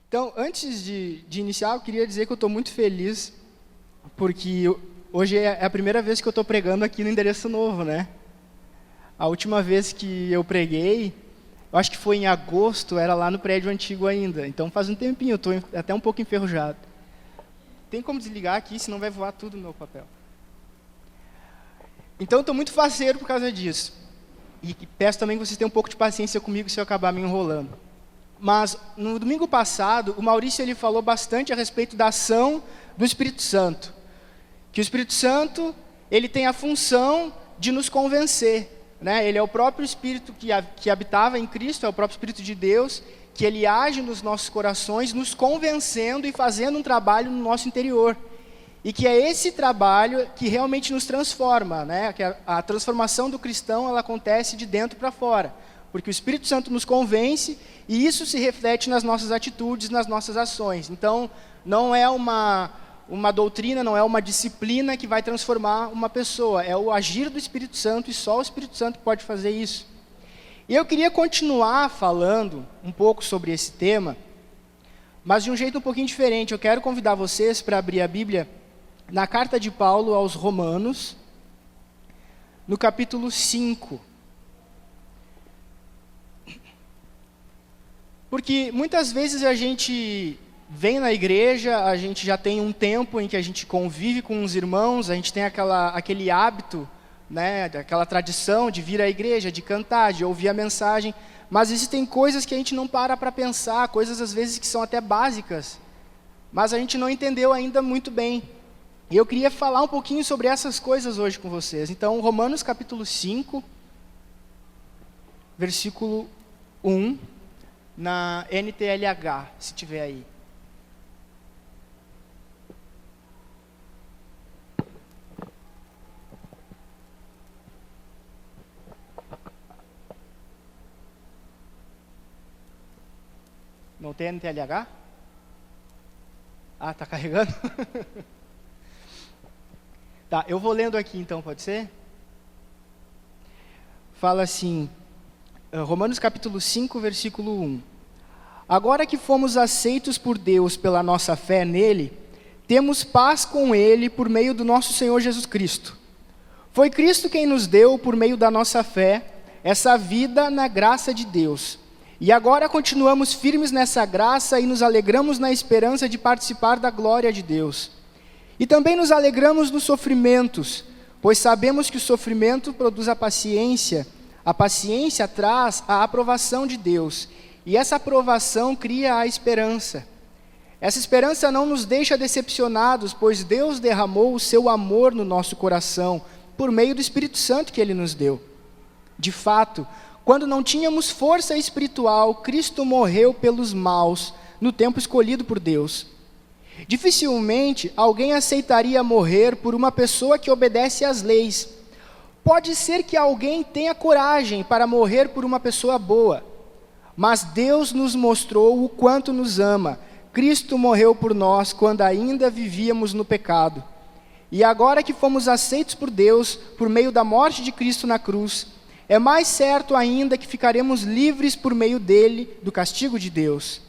Então, antes de iniciar, eu queria dizer que eu estou muito feliz, porque hoje é a primeira vez que eu estou pregando aqui no endereço novo, né? A última vez que eu preguei, eu acho que foi em agosto, era lá no prédio antigo ainda. Então faz um tempinho, eu estou até um pouco enferrujado. Tem como desligar aqui, senão vai voar tudo no meu papel. Então eu estou muito faceiro por causa disso. E peço também que vocês tenham um pouco de paciência comigo se eu acabar me enrolando. Mas no domingo passado, o Maurício ele falou bastante a respeito da ação do Espírito Santo. Que o Espírito Santo ele tem a função de nos convencer. Né? Ele é o próprio Espírito que habitava em Cristo, é o próprio Espírito de Deus, que ele age nos nossos corações, nos convencendo e fazendo um trabalho no nosso interior. E que é esse trabalho que realmente nos transforma. Né? Que a transformação do cristão ela acontece de dentro para fora. Porque o Espírito Santo nos convence e isso se reflete nas nossas atitudes, nas nossas ações. Então, não é uma doutrina, não é uma disciplina que vai transformar uma pessoa. É o agir do Espírito Santo e só o Espírito Santo pode fazer isso. E eu queria continuar falando um pouco sobre esse tema, mas de um jeito um pouquinho diferente. Eu quero convidar vocês para abrir a Bíblia na carta de Paulo aos Romanos, no capítulo 5. Porque muitas vezes a gente vem na igreja, a gente já tem um tempo em que a gente convive com os irmãos, a gente tem aquele hábito, né, aquela tradição de vir à igreja, de cantar, de ouvir a mensagem, mas existem coisas que a gente não para pensar, coisas às vezes que são até básicas, mas a gente não entendeu ainda muito bem. E eu queria falar um pouquinho sobre essas coisas hoje com vocês. Então, Romanos capítulo 5, versículo 1, na NTLH, se tiver aí. Não tem NTLH? Ah, está carregando? Tá, eu vou lendo aqui então, pode ser? Fala assim, Romanos capítulo 5, versículo 1. Agora que fomos aceitos por Deus pela nossa fé nele, temos paz com ele por meio do nosso Senhor Jesus Cristo. Foi Cristo quem nos deu, por meio da nossa fé, essa vida na graça de Deus. E agora continuamos firmes nessa graça e nos alegramos na esperança de participar da glória de Deus. E também nos alegramos nos sofrimentos, pois sabemos que o sofrimento produz a paciência traz a aprovação de Deus, e essa aprovação cria a esperança. Essa esperança não nos deixa decepcionados, pois Deus derramou o seu amor no nosso coração, por meio do Espírito Santo que Ele nos deu. De fato, quando não tínhamos força espiritual, Cristo morreu pelos maus, no tempo escolhido por Deus. Dificilmente alguém aceitaria morrer por uma pessoa que obedece às leis. Pode ser que alguém tenha coragem para morrer por uma pessoa boa, mas Deus nos mostrou o quanto nos ama. Cristo morreu por nós quando ainda vivíamos no pecado. E agora que fomos aceitos por Deus, por meio da morte de Cristo na cruz, é mais certo ainda que ficaremos livres por meio dele do castigo de Deus.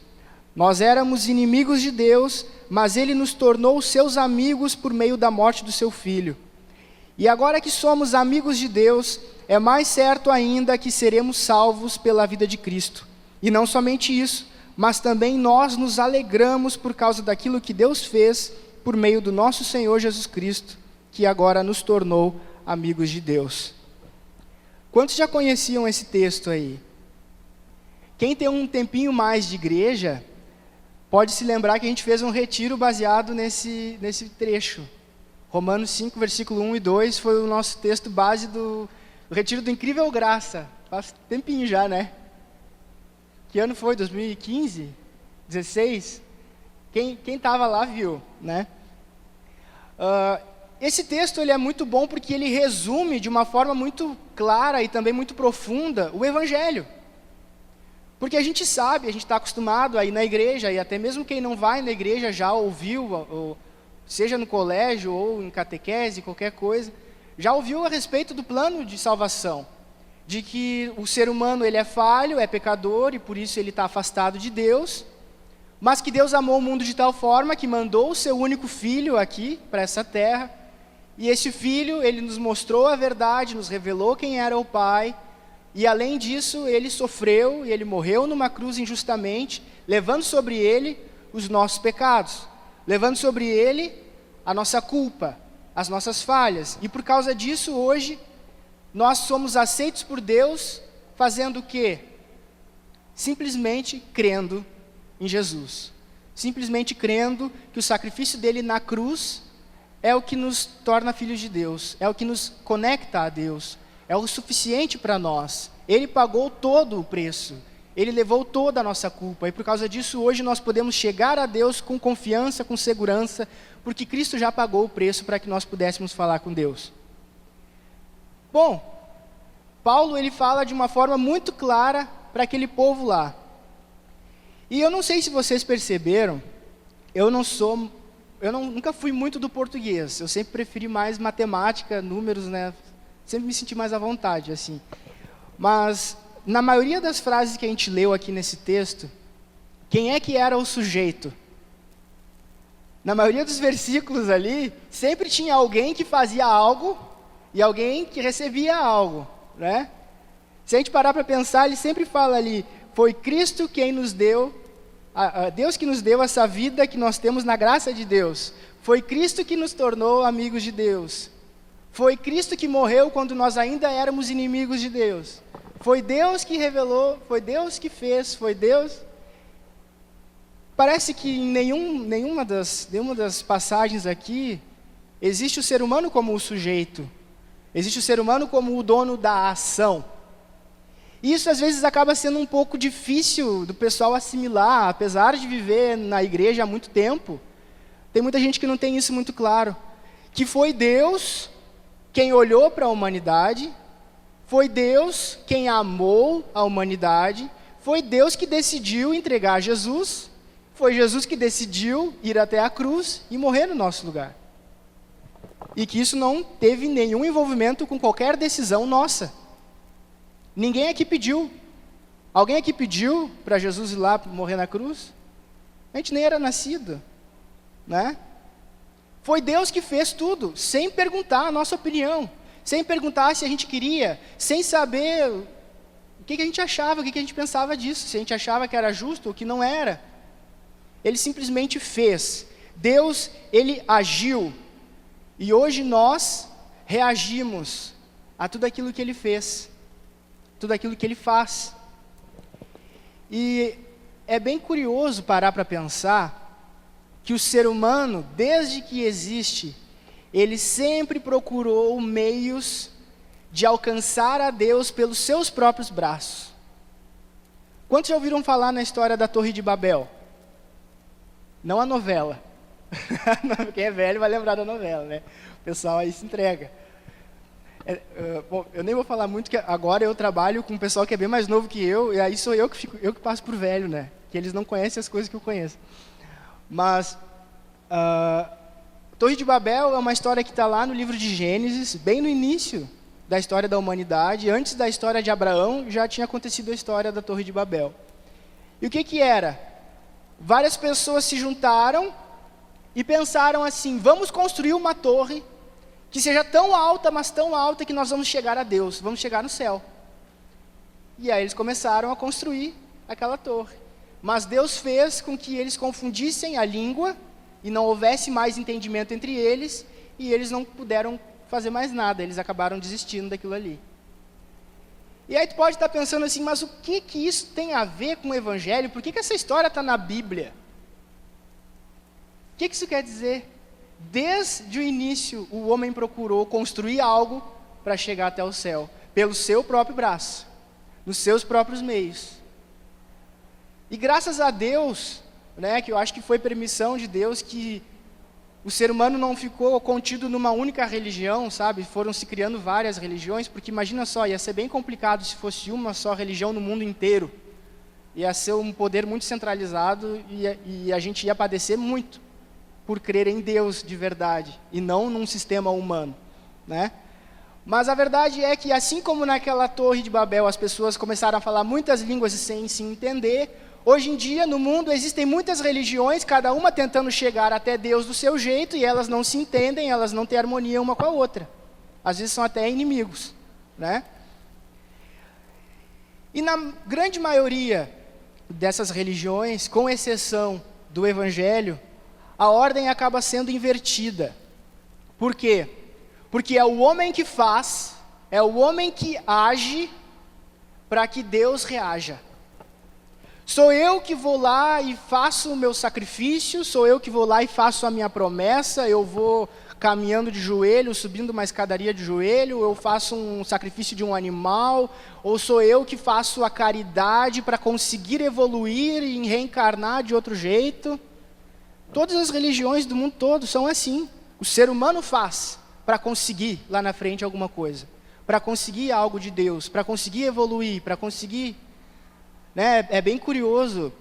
Nós éramos inimigos de Deus, mas ele nos tornou seus amigos por meio da morte do seu Filho. E agora que somos amigos de Deus, é mais certo ainda que seremos salvos pela vida de Cristo. E não somente isso, mas também nós nos alegramos por causa daquilo que Deus fez por meio do nosso Senhor Jesus Cristo, que agora nos tornou amigos de Deus. Quantos já conheciam esse texto aí? Quem tem um tempinho mais de igreja, pode se lembrar que a gente fez um retiro baseado nesse trecho. Romanos 5, versículo 1 e 2 foi o nosso texto base do retiro do Incrível Graça. Faz tempinho já, né? Que ano foi? 2015? 16? Quem estava lá viu, né? Esse texto ele é muito bom porque ele resume de uma forma muito clara e também muito profunda o Evangelho. Porque a gente sabe, a gente está acostumado a ir na igreja, e até mesmo quem não vai na igreja já ouviu, ou, seja no colégio ou em catequese, qualquer coisa, já ouviu a respeito do plano de salvação. De que o ser humano ele é falho, é pecador, e por isso ele está afastado de Deus. mas que Deus amou o mundo de tal forma que mandou o seu único filho aqui, para essa terra, e esse filho, ele nos mostrou a verdade, nos revelou quem era o Pai, e além disso, ele sofreu e ele morreu numa cruz injustamente, levando sobre ele os nossos pecados, levando sobre ele a nossa culpa, as nossas falhas. E por causa disso, hoje, nós somos aceitos por Deus, fazendo o quê? Simplesmente crendo em Jesus. Simplesmente crendo que o sacrifício dele na cruz é o que nos torna filhos de Deus, é o que nos conecta a Deus, é o suficiente para nós. Ele pagou todo o preço, ele levou toda a nossa culpa, e por causa disso hoje nós podemos chegar a Deus com confiança, com segurança, porque Cristo já pagou o preço para que nós pudéssemos falar com Deus. Bom, Paulo ele fala de uma forma muito clara para aquele povo lá. E eu não sei se vocês perceberam, nunca fui muito do português, eu sempre preferi mais matemática, números, né? Sempre me senti mais à vontade, assim. Mas, na maioria das frases que a gente leu aqui nesse texto, quem é que era o sujeito? Na maioria dos versículos ali, sempre tinha alguém que fazia algo e alguém que recebia algo, né? Se a gente parar para pensar, ele sempre fala ali, foi Cristo quem nos deu, Deus que nos deu essa vida que nós temos na graça de Deus. Foi Cristo que nos tornou amigos de Deus. Foi Cristo que morreu quando nós ainda éramos inimigos de Deus. Foi Deus que revelou, foi Deus que fez, foi Deus. Parece que em nenhuma das passagens aqui, existe o ser humano como o sujeito. Existe o ser humano como o dono da ação. E isso às vezes acaba sendo um pouco difícil do pessoal assimilar, apesar de viver na igreja há muito tempo. Tem muita gente que não tem isso muito claro. Que foi Deus quem olhou para a humanidade, foi Deus quem amou a humanidade, foi Deus que decidiu entregar Jesus, foi Jesus que decidiu ir até a cruz e morrer no nosso lugar. E que isso não teve nenhum envolvimento com qualquer decisão nossa. Ninguém aqui pediu. Alguém aqui pediu para Jesus ir lá morrer na cruz? A gente nem era nascido, né? Foi Deus que fez tudo, sem perguntar a nossa opinião, sem perguntar se a gente queria, sem saber o que a gente achava, o que a gente pensava disso, se a gente achava que era justo ou que não era. Ele simplesmente fez. Deus, ele agiu. E hoje nós reagimos a tudo aquilo que ele fez, tudo aquilo que ele faz. E é bem curioso parar para pensar que o ser humano, desde que existe, ele sempre procurou meios de alcançar a Deus pelos seus próprios braços. Quantos já ouviram falar na história da Torre de Babel? Não a novela. Quem é velho vai lembrar da novela, né? O pessoal aí se entrega. Bom, eu nem vou falar muito, que agora eu trabalho com um pessoal que é bem mais novo que eu, e aí sou eu que passo por velho, né? Que eles não conhecem as coisas que eu conheço. Mas Torre de Babel é uma história que está lá no livro de Gênesis, bem no início da história da humanidade. Antes da história de Abraão, já tinha acontecido a história da Torre de Babel. E o que era? Várias pessoas se juntaram e pensaram assim, vamos construir uma torre que seja tão alta, mas tão alta que nós vamos chegar a Deus, vamos chegar no céu. E aí eles começaram a construir aquela torre. Mas Deus fez com que eles confundissem a língua e não houvesse mais entendimento entre eles, e eles não puderam fazer mais nada, eles acabaram desistindo daquilo ali. E aí tu pode estar pensando assim, mas o que isso tem a ver com o Evangelho? Por que essa história está na Bíblia? O que isso quer dizer? Desde o início, o homem procurou construir algo para chegar até o céu, pelo seu próprio braço, nos seus próprios meios. E graças a Deus, né, que eu acho que foi permissão de Deus, que o ser humano não ficou contido numa única religião, sabe? Foram se criando várias religiões, porque imagina só, ia ser bem complicado se fosse uma só religião no mundo inteiro. Ia ser um poder muito centralizado e a gente ia padecer muito por crer em Deus de verdade e não num sistema humano, né? Mas a verdade é que assim como naquela Torre de Babel as pessoas começaram a falar muitas línguas sem se entender, hoje em dia, no mundo, existem muitas religiões, cada uma tentando chegar até Deus do seu jeito, e elas não se entendem, elas não têm harmonia uma com a outra. Às vezes são até inimigos, né? E na grande maioria dessas religiões, com exceção do Evangelho, a ordem acaba sendo invertida. Por quê? Porque é o homem que faz, é o homem que age para que Deus reaja. Sou eu que vou lá e faço o meu sacrifício, sou eu que vou lá e faço a minha promessa, eu vou caminhando de joelho, subindo uma escadaria de joelho, eu faço um sacrifício de um animal, ou sou eu que faço a caridade para conseguir evoluir e reencarnar de outro jeito. Todas as religiões do mundo todo são assim. O ser humano faz para conseguir lá na frente alguma coisa, para conseguir algo de Deus, para conseguir evoluir, para conseguir... Né? É bem curioso.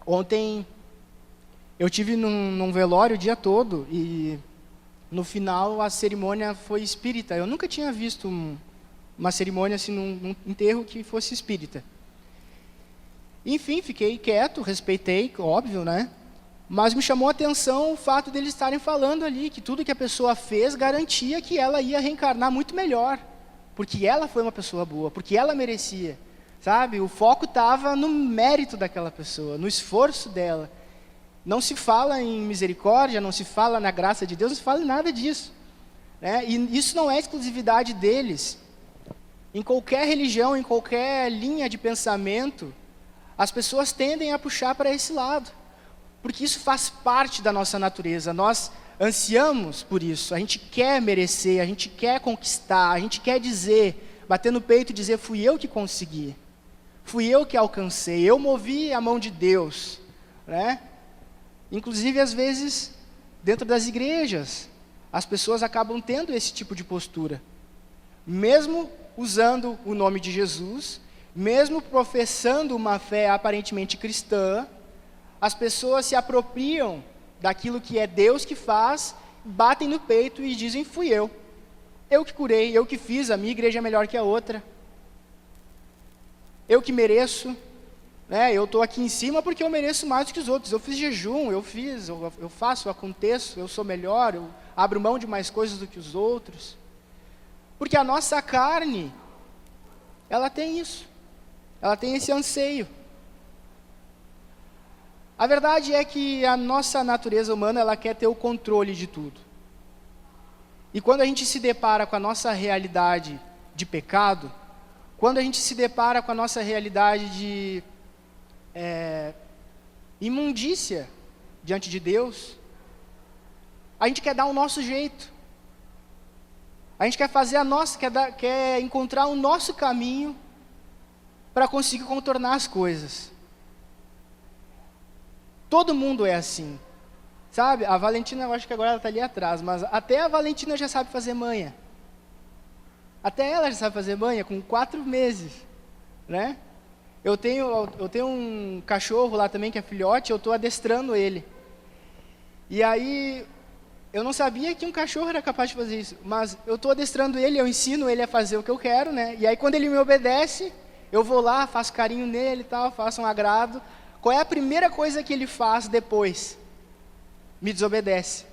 Ontem eu tive num velório o dia todo e no final a cerimônia foi espírita. Eu nunca tinha visto uma cerimônia assim num enterro que fosse espírita. Enfim, fiquei quieto, respeitei, óbvio, né? Mas me chamou a atenção o fato deles estarem falando ali que tudo que a pessoa fez garantia que ela ia reencarnar muito melhor, porque ela foi uma pessoa boa, porque ela merecia, sabe? O foco estava no mérito daquela pessoa, no esforço dela. Não se fala em misericórdia, não se fala na graça de Deus, não se fala em nada disso, né? E isso não é exclusividade deles. Em qualquer religião, em qualquer linha de pensamento, as pessoas tendem a puxar para esse lado, porque isso faz parte da nossa natureza. Nós ansiamos por isso, a gente quer merecer, a gente quer conquistar, a gente quer dizer, bater no peito e dizer, fui eu que consegui, fui eu que alcancei, eu movi a mão de Deus, né? Inclusive, às vezes, dentro das igrejas, as pessoas acabam tendo esse tipo de postura, mesmo usando o nome de Jesus, mesmo professando uma fé aparentemente cristã, as pessoas se apropriam daquilo que é Deus que faz, batem no peito e dizem, fui eu que curei, eu que fiz, a minha igreja é melhor que a outra, eu que mereço, né? Eu estou aqui em cima porque eu mereço mais do que os outros, eu fiz jejum, eu faço, eu aconteço, eu sou melhor, eu abro mão de mais coisas do que os outros, porque a nossa carne, ela tem isso, ela tem esse anseio. A verdade é que a nossa natureza humana, ela quer ter o controle de tudo. E quando a gente se depara com a nossa realidade de pecado, quando a gente se depara com a nossa realidade de imundícia diante de Deus, a gente quer dar o nosso jeito. A gente quer fazer quer encontrar o nosso caminho para conseguir contornar as coisas. Todo mundo é assim, sabe? A Valentina, eu acho que agora ela está ali atrás, mas até a Valentina já sabe fazer manha. Até ela já sabe fazer manha com 4 meses, né? Eu tenho um cachorro lá também que é filhote, eu estou adestrando ele. E aí, eu não sabia que um cachorro era capaz de fazer isso, mas eu estou adestrando ele, eu ensino ele a fazer o que eu quero, né? E aí quando ele me obedece, eu vou lá, faço carinho nele e tal, faço um agrado. Qual é a primeira coisa que ele faz depois? Me desobedece,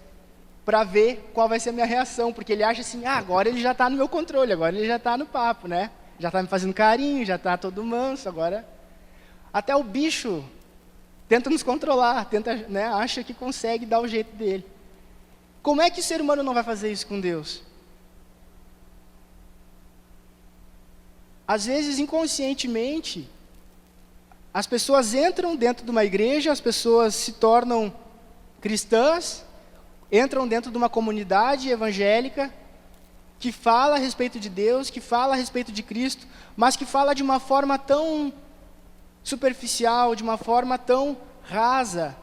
para ver qual vai ser a minha reação, porque ele acha assim, agora ele já está no meu controle, agora ele já está no papo, né? Já está me fazendo carinho, já está todo manso, agora... Até o bicho tenta nos controlar, né, acha que consegue dar o jeito dele. Como é que o ser humano não vai fazer isso com Deus? Às vezes, inconscientemente, as pessoas entram dentro de uma igreja, as pessoas se tornam cristãs, entram dentro de uma comunidade evangélica, que fala a respeito de Deus, que fala a respeito de Cristo, mas que fala de uma forma tão superficial, de uma forma tão rasa,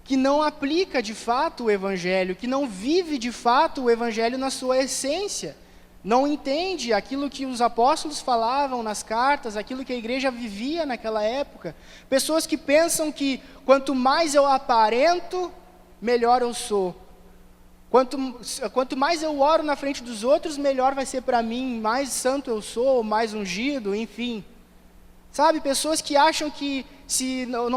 que não aplica de fato o Evangelho, que não vive de fato o Evangelho na sua essência, não entende aquilo que os apóstolos falavam nas cartas, aquilo que a igreja vivia naquela época. Pessoas que pensam que quanto mais eu aparento, melhor eu sou. Quanto mais eu oro na frente dos outros, melhor vai ser para mim, mais santo eu sou, mais ungido, enfim. Sabe, pessoas que acham que se eu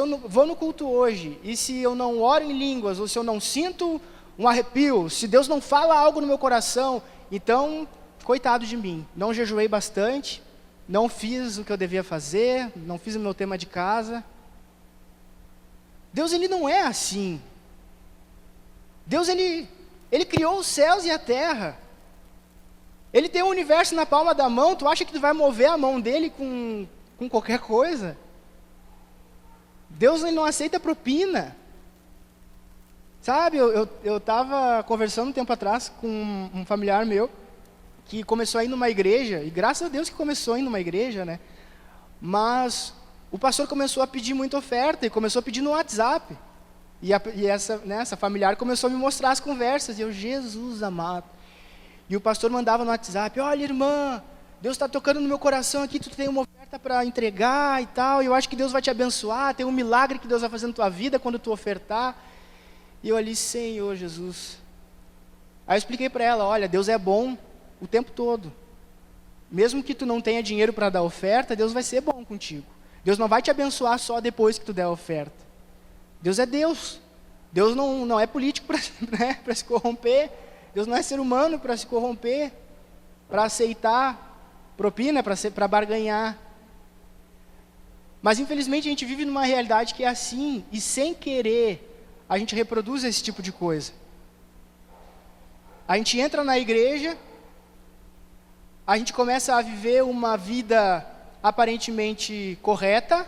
não vou no culto hoje, e se eu não oro em línguas, ou se eu não sinto um arrepio, se Deus não fala algo no meu coração, então, coitado de mim, não jejuei bastante, não fiz o que eu devia fazer, não fiz o meu tema de casa. Deus, Ele não é assim. Deus, Ele criou os céus e a terra. Ele tem o universo na palma da mão. Tu acha que tu vai mover a mão dele com qualquer coisa? Deus, Ele não aceita propina. Sabe, eu estava conversando um tempo atrás com um familiar meu, que começou a ir numa igreja, e graças a Deus que começou a ir numa igreja, né? Mas o pastor começou a pedir muita oferta, e começou a pedir no WhatsApp. E essa familiar começou a me mostrar as conversas, e eu, Jesus amado. E o pastor mandava no WhatsApp, olha irmã, Deus está tocando no meu coração aqui, tu tem uma oferta para entregar e tal, e eu acho que Deus vai te abençoar, tem um milagre que Deus vai fazer na tua vida quando tu ofertar. E eu ali, Senhor Jesus. Aí eu expliquei para ela, olha, Deus é bom o tempo todo. Mesmo que tu não tenha dinheiro para dar oferta, Deus vai ser bom contigo. Deus não vai te abençoar só depois que tu der a oferta. Deus é Deus. Deus não é político para se corromper. Deus não é ser humano para se corromper, para aceitar propina, para barganhar. Mas infelizmente a gente vive numa realidade que é assim, e sem querer a gente reproduz esse tipo de coisa. A gente entra na igreja, a gente começa a viver uma vida aparentemente correta.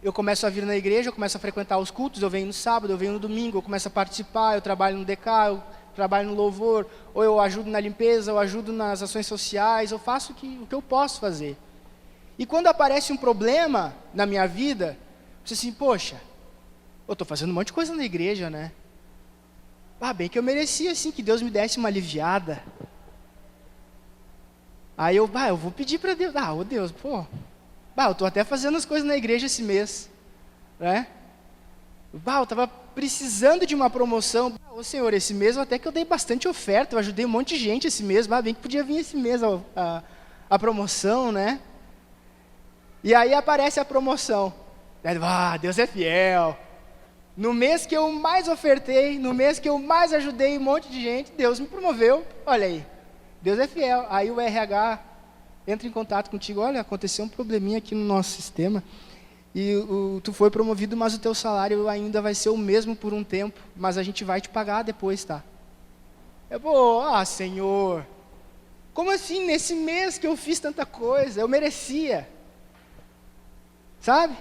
Eu começo a vir na igreja, eu começo a frequentar os cultos, eu venho no sábado, eu venho no domingo, eu começo a participar, eu trabalho no DK, eu trabalho no louvor, ou eu ajudo na limpeza, eu ajudo nas ações sociais, eu faço o que eu posso fazer. E quando aparece um problema na minha vida, eu penso assim, poxa, eu estou fazendo um monte de coisa na igreja, né? Bem que eu merecia, assim, que Deus me desse uma aliviada. Aí eu vou pedir para Deus, ô Deus, eu estou até fazendo as coisas na igreja esse mês, né? Eu estava precisando de uma promoção. Ô Senhor, esse mês até que eu dei bastante oferta, eu ajudei um monte de gente esse mês, bem que podia vir esse mês a promoção, né? E aí aparece a promoção. Deus é fiel. No mês que eu mais ofertei, no mês que eu mais ajudei um monte de gente, Deus me promoveu. Olha aí, Deus é fiel. Aí o RH entra em contato contigo, olha, aconteceu um probleminha aqui no nosso sistema, e tu foi promovido, mas o teu salário ainda vai ser o mesmo por um tempo, mas a gente vai te pagar depois, tá? Senhor, como assim, nesse mês que eu fiz tanta coisa, eu merecia, sabe?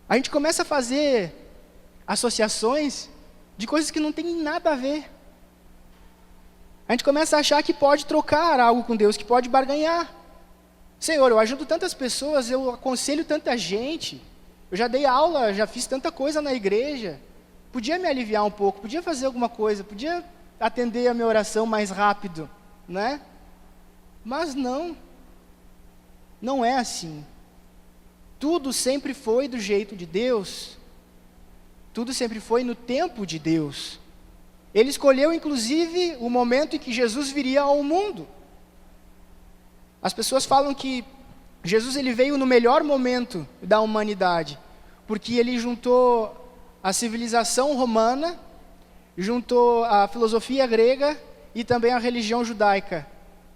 A gente começa a fazer associações de coisas que não tem nada a ver. A gente começa a achar que pode trocar algo com Deus, que pode barganhar. Senhor, eu ajudo tantas pessoas, eu aconselho tanta gente, eu já dei aula, já fiz tanta coisa na igreja, podia me aliviar um pouco, podia fazer alguma coisa, podia atender a minha oração mais rápido, né? Mas não é assim. Tudo sempre foi do jeito de Deus, tudo sempre foi no tempo de Deus. Ele escolheu, inclusive, o momento em que Jesus viria ao mundo. As pessoas falam que Jesus ele veio no melhor momento da humanidade, porque ele juntou a civilização romana, juntou a filosofia grega e também a religião judaica,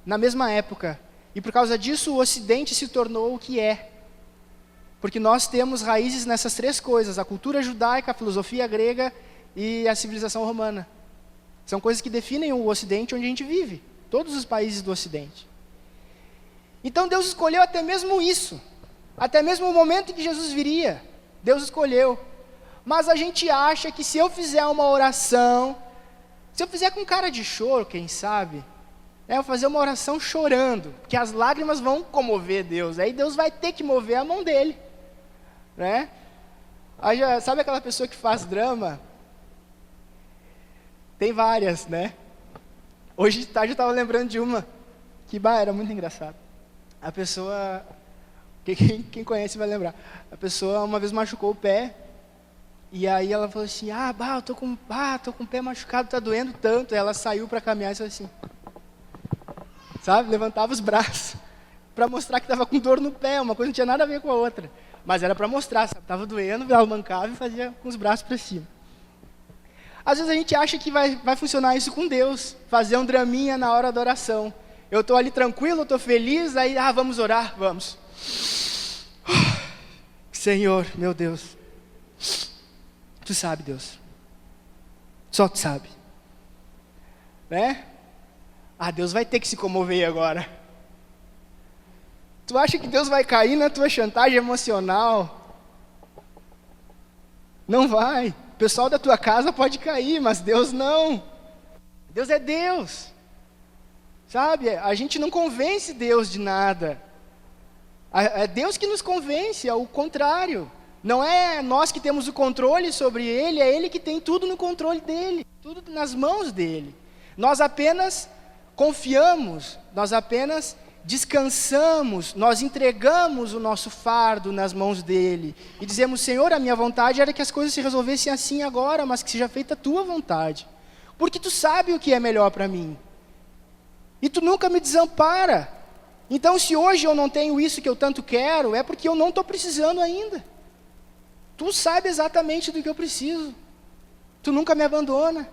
na mesma época. E por causa disso, o Ocidente se tornou o que é. Porque nós temos raízes nessas três coisas, a cultura judaica, a filosofia grega e a civilização romana. São coisas que definem o Ocidente onde a gente vive, todos os países do Ocidente. Então Deus escolheu até mesmo isso, até mesmo o momento em que Jesus viria, Deus escolheu. Mas a gente acha que se eu fizer uma oração, se eu fizer com cara de choro, quem sabe, eu vou fazer uma oração chorando, porque as lágrimas vão comover Deus, aí Deus vai ter que mover a mão dele, né? Aí sabe aquela pessoa que faz drama? Tem várias, né? Hoje de tarde eu estava lembrando de uma, que era muito engraçado. A pessoa, quem conhece vai lembrar, a pessoa uma vez machucou o pé, e aí ela falou assim, eu tô com o pé machucado, tá doendo tanto. Aí ela saiu para caminhar e falou assim, sabe, levantava os braços. para mostrar que estava com dor no pé, uma coisa não tinha nada a ver com a outra. Mas era para mostrar, sabe? Estava doendo, ela mancava e fazia com os braços para cima. Às vezes a gente acha que vai funcionar isso com Deus, fazer um draminha na hora da oração. Eu estou ali tranquilo, eu estou feliz, aí, vamos orar, vamos. Senhor, meu Deus, Tu sabe, Deus, só Tu sabe, né? Deus vai ter que se comover agora. Tu acha que Deus vai cair na tua chantagem emocional? Não vai. O pessoal da tua casa pode cair, mas Deus não. Deus é Deus. Sabe, a gente não convence Deus de nada. É Deus que nos convence, é o contrário. Não é nós que temos o controle sobre Ele, é Ele que tem tudo no controle dEle, tudo nas mãos dEle. Nós apenas confiamos, nós apenas descansamos, nós entregamos o nosso fardo nas mãos dEle. E dizemos, Senhor, a minha vontade era que as coisas se resolvessem assim agora, mas que seja feita a Tua vontade. Porque Tu sabe o que é melhor para mim. E Tu nunca me desampara. Então, se hoje eu não tenho isso que eu tanto quero, é porque eu não estou precisando ainda. Tu sabe exatamente do que eu preciso. Tu nunca me abandona.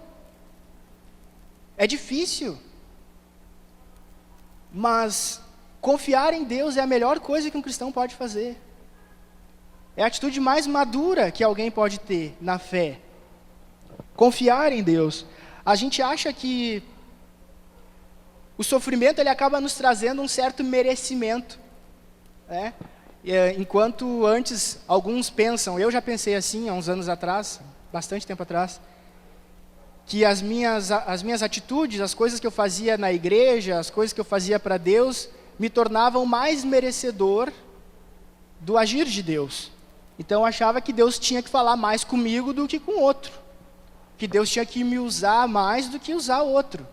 É difícil. Mas confiar em Deus é a melhor coisa que um cristão pode fazer. É a atitude mais madura que alguém pode ter na fé. Confiar em Deus. A gente acha que o sofrimento ele acaba nos trazendo um certo merecimento, né? Enquanto antes alguns pensam, eu já pensei assim há uns anos atrás, bastante tempo atrás, que as minhas atitudes, as coisas que eu fazia na igreja, as coisas que eu fazia para Deus, me tornavam mais merecedor do agir de Deus. Então eu achava que Deus tinha que falar mais comigo do que com outro, que Deus tinha que me usar mais do que usar outro.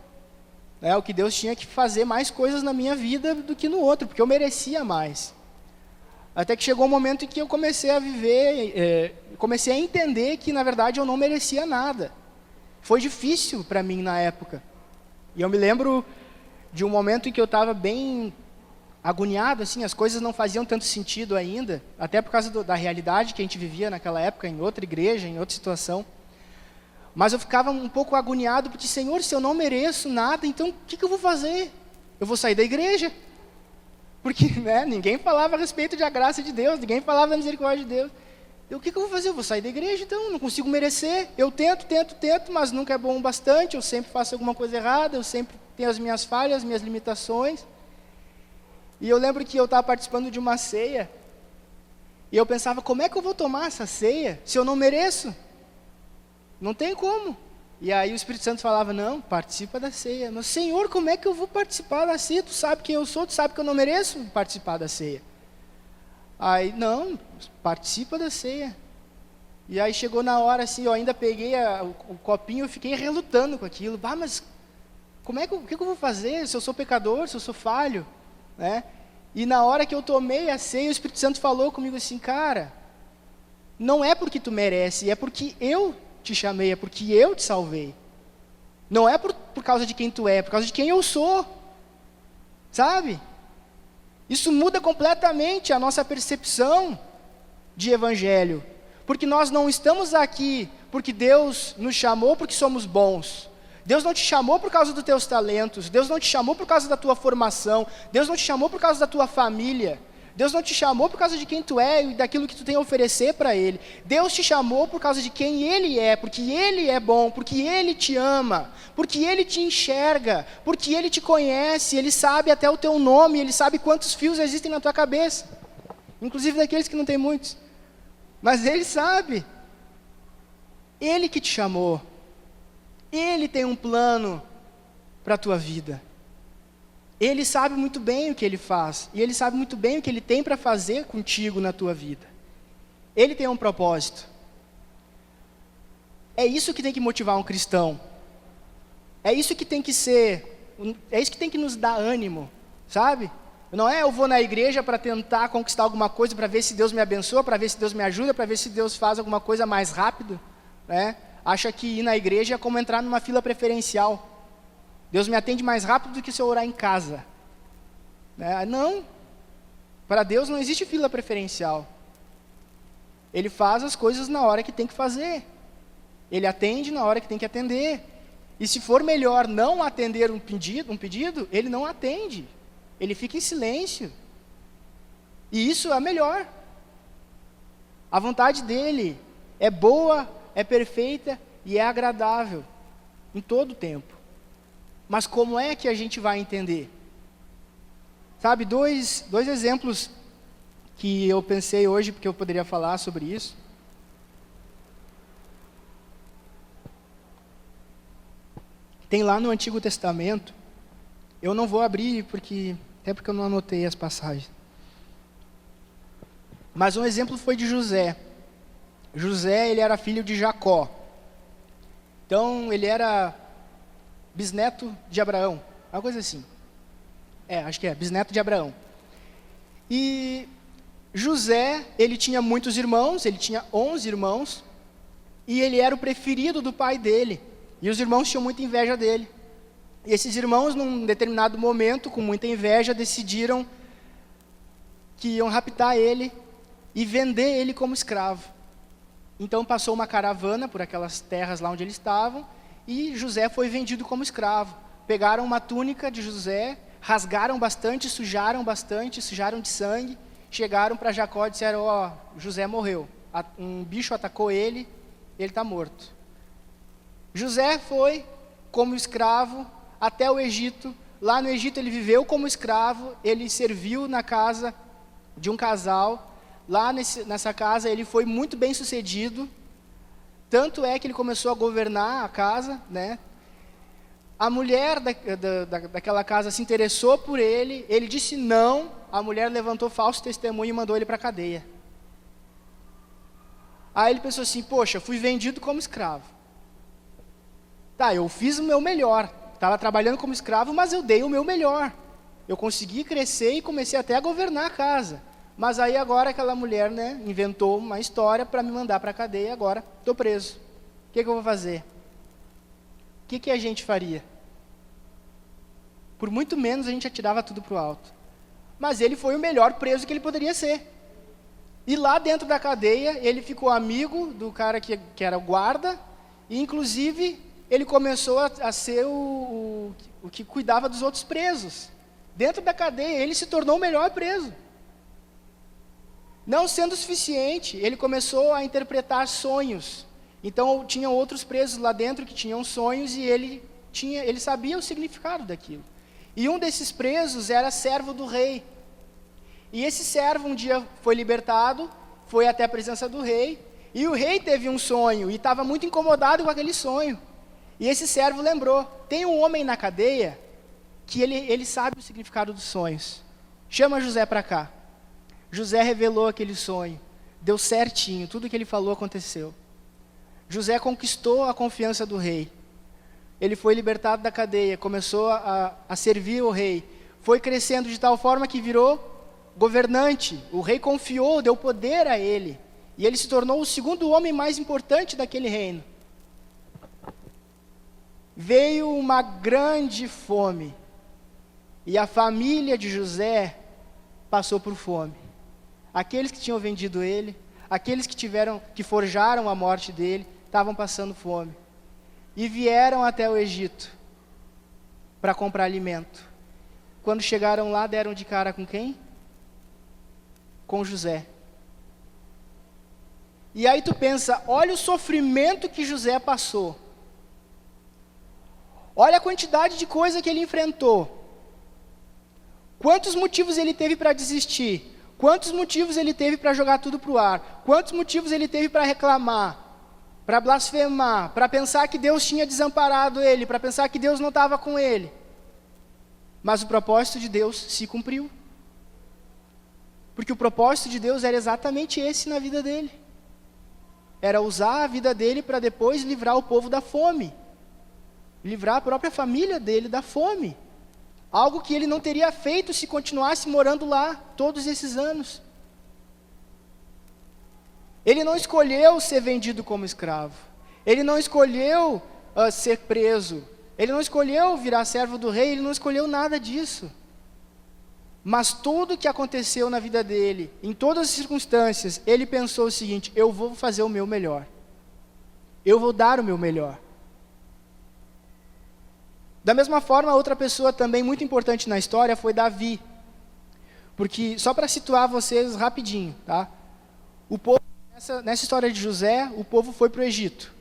O que Deus tinha que fazer mais coisas na minha vida do que no outro, porque eu merecia mais. Até que chegou um momento em que eu comecei a viver, comecei a entender que na verdade eu não merecia nada. Foi difícil para mim na época. E eu me lembro de um momento em que eu estava bem agoniado, assim, as coisas não faziam tanto sentido ainda, até por causa da realidade que a gente vivia naquela época, em outra igreja, em outra situação. Mas eu ficava um pouco agoniado, porque, Senhor, se eu não mereço nada, então o que eu vou fazer? Eu vou sair da igreja. Porque ninguém falava a respeito da graça de Deus, ninguém falava da misericórdia de Deus. O que eu vou fazer? Eu vou sair da igreja, então, não consigo merecer. Eu tento, mas nunca é bom o bastante, eu sempre faço alguma coisa errada, eu sempre tenho as minhas falhas, as minhas limitações. E eu lembro que eu estava participando de uma ceia, e eu pensava, como é que eu vou tomar essa ceia se eu não mereço? Não tem como. E aí o Espírito Santo falava, não, participa da ceia. Mas, Senhor, como é que eu vou participar da ceia? Tu sabe quem eu sou, tu sabe que eu não mereço participar da ceia. Aí, não, participa da ceia. E aí chegou na hora, assim, eu ainda peguei o copinho e fiquei relutando com aquilo. Mas o que eu vou fazer se eu sou pecador, se eu sou falho? E na hora que eu tomei a ceia, o Espírito Santo falou comigo assim, cara, não é porque tu merece, é porque eu te chamei, é porque eu te salvei. Não é por causa de quem tu é por causa de quem eu sou. Sabe? Isso muda completamente a nossa percepção de evangelho. Porque nós não estamos aqui porque Deus nos chamou porque somos bons. Deus não te chamou por causa dos teus talentos. Deus não te chamou por causa da tua formação. Deus não te chamou por causa da tua família. Deus não te chamou por causa de quem tu é e daquilo que tu tem a oferecer para Ele. Deus te chamou por causa de quem Ele é, porque Ele é bom, porque Ele te ama, porque Ele te enxerga, porque Ele te conhece, Ele sabe até o teu nome, Ele sabe quantos fios existem na tua cabeça, inclusive daqueles que não tem muitos. Mas Ele sabe. Ele que te chamou. Ele tem um plano para a tua vida. Ele sabe muito bem o que Ele faz. E Ele sabe muito bem o que Ele tem para fazer contigo na tua vida. Ele tem um propósito. É isso que tem que motivar um cristão. É isso que tem que ser, é isso que tem que nos dar ânimo, sabe? Não é eu vou na igreja para tentar conquistar alguma coisa, para ver se Deus me abençoa, para ver se Deus me ajuda, para ver se Deus faz alguma coisa mais rápido, Acha que ir na igreja é como entrar numa fila preferencial. Deus me atende mais rápido do que se eu orar em casa. Não, Para Deus não existe fila preferencial. Ele faz as coisas na hora que tem que fazer. Ele atende na hora que tem que atender. E se for melhor não atender um pedido, ele não atende. Ele fica em silêncio. E isso é melhor. A vontade dele é boa, é perfeita e é agradável em todo o tempo. Mas como é que a gente vai entender? Sabe, dois exemplos que eu pensei hoje, porque eu poderia falar sobre isso. Tem lá no Antigo Testamento, eu não vou abrir, até porque eu não anotei as passagens. Mas um exemplo foi de José. José, ele era filho de Jacó. Então, ele era bisneto de Abraão, uma coisa assim. Acho que é, bisneto de Abraão. E José, ele tinha muitos irmãos, ele tinha 11 irmãos, e ele era o preferido do pai dele. E os irmãos tinham muita inveja dele. E esses irmãos, num determinado momento, com muita inveja, decidiram que iam raptar ele e vender ele como escravo. Então passou uma caravana por aquelas terras lá onde eles estavam, e José foi vendido como escravo. Pegaram uma túnica de José, rasgaram bastante, sujaram de sangue, chegaram para Jacó e disseram, José morreu, um bicho atacou ele, ele está morto. José foi como escravo até o Egito. Lá no Egito ele viveu como escravo, ele serviu na casa de um casal. Lá nessa casa ele foi muito bem sucedido, tanto é que ele começou a governar a casa, né? A mulher daquela casa se interessou por ele, ele disse não, a mulher levantou falso testemunho e mandou ele para a cadeia. Aí ele pensou assim, poxa, fui vendido como escravo. Tá, eu fiz o meu melhor, estava trabalhando como escravo, mas eu dei o meu melhor. Eu consegui crescer e comecei até a governar a casa. Mas aí agora aquela mulher, né, inventou uma história para me mandar para a cadeia e agora estou preso. O que eu vou fazer? O que a gente faria? Por muito menos a gente atirava tudo para o alto. Mas ele foi o melhor preso que ele poderia ser. E lá dentro da cadeia, ele ficou amigo do cara que era o guarda, e inclusive ele começou a ser o que cuidava dos outros presos. Dentro da cadeia, ele se tornou o melhor preso. Não sendo suficiente, ele começou a interpretar sonhos. Então, tinham outros presos lá dentro que tinham sonhos e ele sabia o significado daquilo. E um desses presos era servo do rei. E esse servo um dia foi libertado, foi até a presença do rei, e o rei teve um sonho e estava muito incomodado com aquele sonho. E esse servo lembrou, tem um homem na cadeia que ele sabe o significado dos sonhos. Chama José para cá. José revelou aquele sonho, deu certinho, tudo que ele falou aconteceu. José conquistou a confiança do rei. Ele foi libertado da cadeia, começou a servir o rei. Foi crescendo de tal forma que virou governante. O rei confiou, deu poder a ele. E ele se tornou o segundo homem mais importante daquele reino. Veio uma grande fome. E a família de José passou por fome. Aqueles que tinham vendido ele, aqueles que forjaram a morte dele, estavam passando fome. E vieram até o Egito para comprar alimento. Quando chegaram lá, deram de cara com quem? Com José. E aí tu pensa, olha o sofrimento que José passou. Olha a quantidade de coisa que ele enfrentou. Quantos motivos ele teve para desistir? Quantos motivos ele teve para jogar tudo para o ar? Quantos motivos ele teve para reclamar? Para blasfemar? Para pensar que Deus tinha desamparado ele? Para pensar que Deus não estava com ele? Mas o propósito de Deus se cumpriu. Porque o propósito de Deus era exatamente esse na vida dele. Era usar a vida dele para depois livrar o povo da fome. Livrar a própria família dele da fome. Algo que ele não teria feito se continuasse morando lá todos esses anos. Ele não escolheu ser vendido como escravo. Ele não escolheu ser preso. Ele não escolheu virar servo do rei. Ele não escolheu nada disso. Mas tudo o que aconteceu na vida dele, em todas as circunstâncias, ele pensou o seguinte: eu vou fazer o meu melhor. Eu vou dar o meu melhor. Da mesma forma, outra pessoa também muito importante na história foi Davi. Porque, só para situar vocês rapidinho, tá? O povo, nessa história de José, o povo foi para o Egito.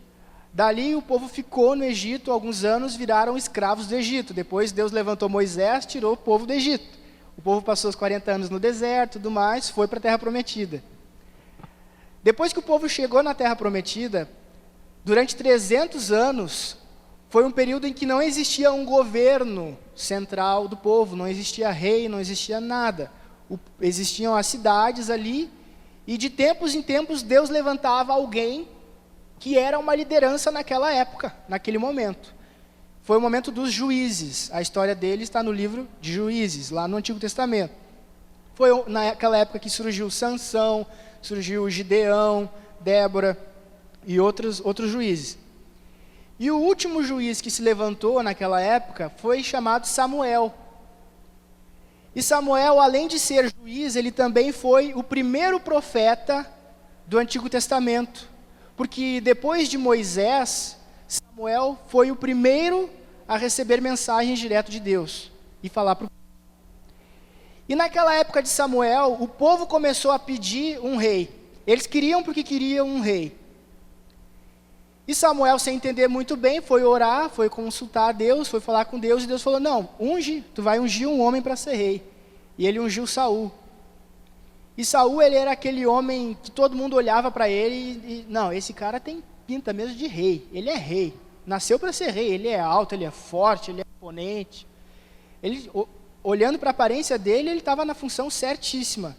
Dali o povo ficou no Egito, alguns anos viraram escravos do Egito. Depois Deus levantou Moisés, tirou o povo do Egito. O povo passou os 40 anos no deserto, tudo mais, foi para a Terra Prometida. Depois que o povo chegou na Terra Prometida, durante 300 anos, foi um período em que não existia um governo central do povo, não existia rei, não existia nada. Existiam as cidades ali, e de tempos em tempos Deus levantava alguém que era uma liderança naquela época, naquele momento. Foi o momento dos juízes. A história deles está no livro de Juízes, lá no Antigo Testamento. Foi naquela época que surgiu Sansão, surgiu Gideão, Débora e outros juízes. E o último juiz que se levantou naquela época foi chamado Samuel. E Samuel, além de ser juiz, ele também foi o primeiro profeta do Antigo Testamento. Porque depois de Moisés, Samuel foi o primeiro a receber mensagens direto de Deus e falar para o povo. E naquela época de Samuel, o povo começou a pedir um rei. Eles queriam porque queriam um rei. E Samuel, sem entender muito bem, foi orar, foi consultar a Deus, foi falar com Deus, e Deus falou: não, tu vai ungir um homem para ser rei. E ele ungiu Saul. E Saul, ele era aquele homem que todo mundo olhava para ele e, não, esse cara tem pinta mesmo de rei, ele é rei, nasceu para ser rei, ele é alto, ele é forte, ele é imponente. Ele, olhando para a aparência dele, ele estava na função certíssima.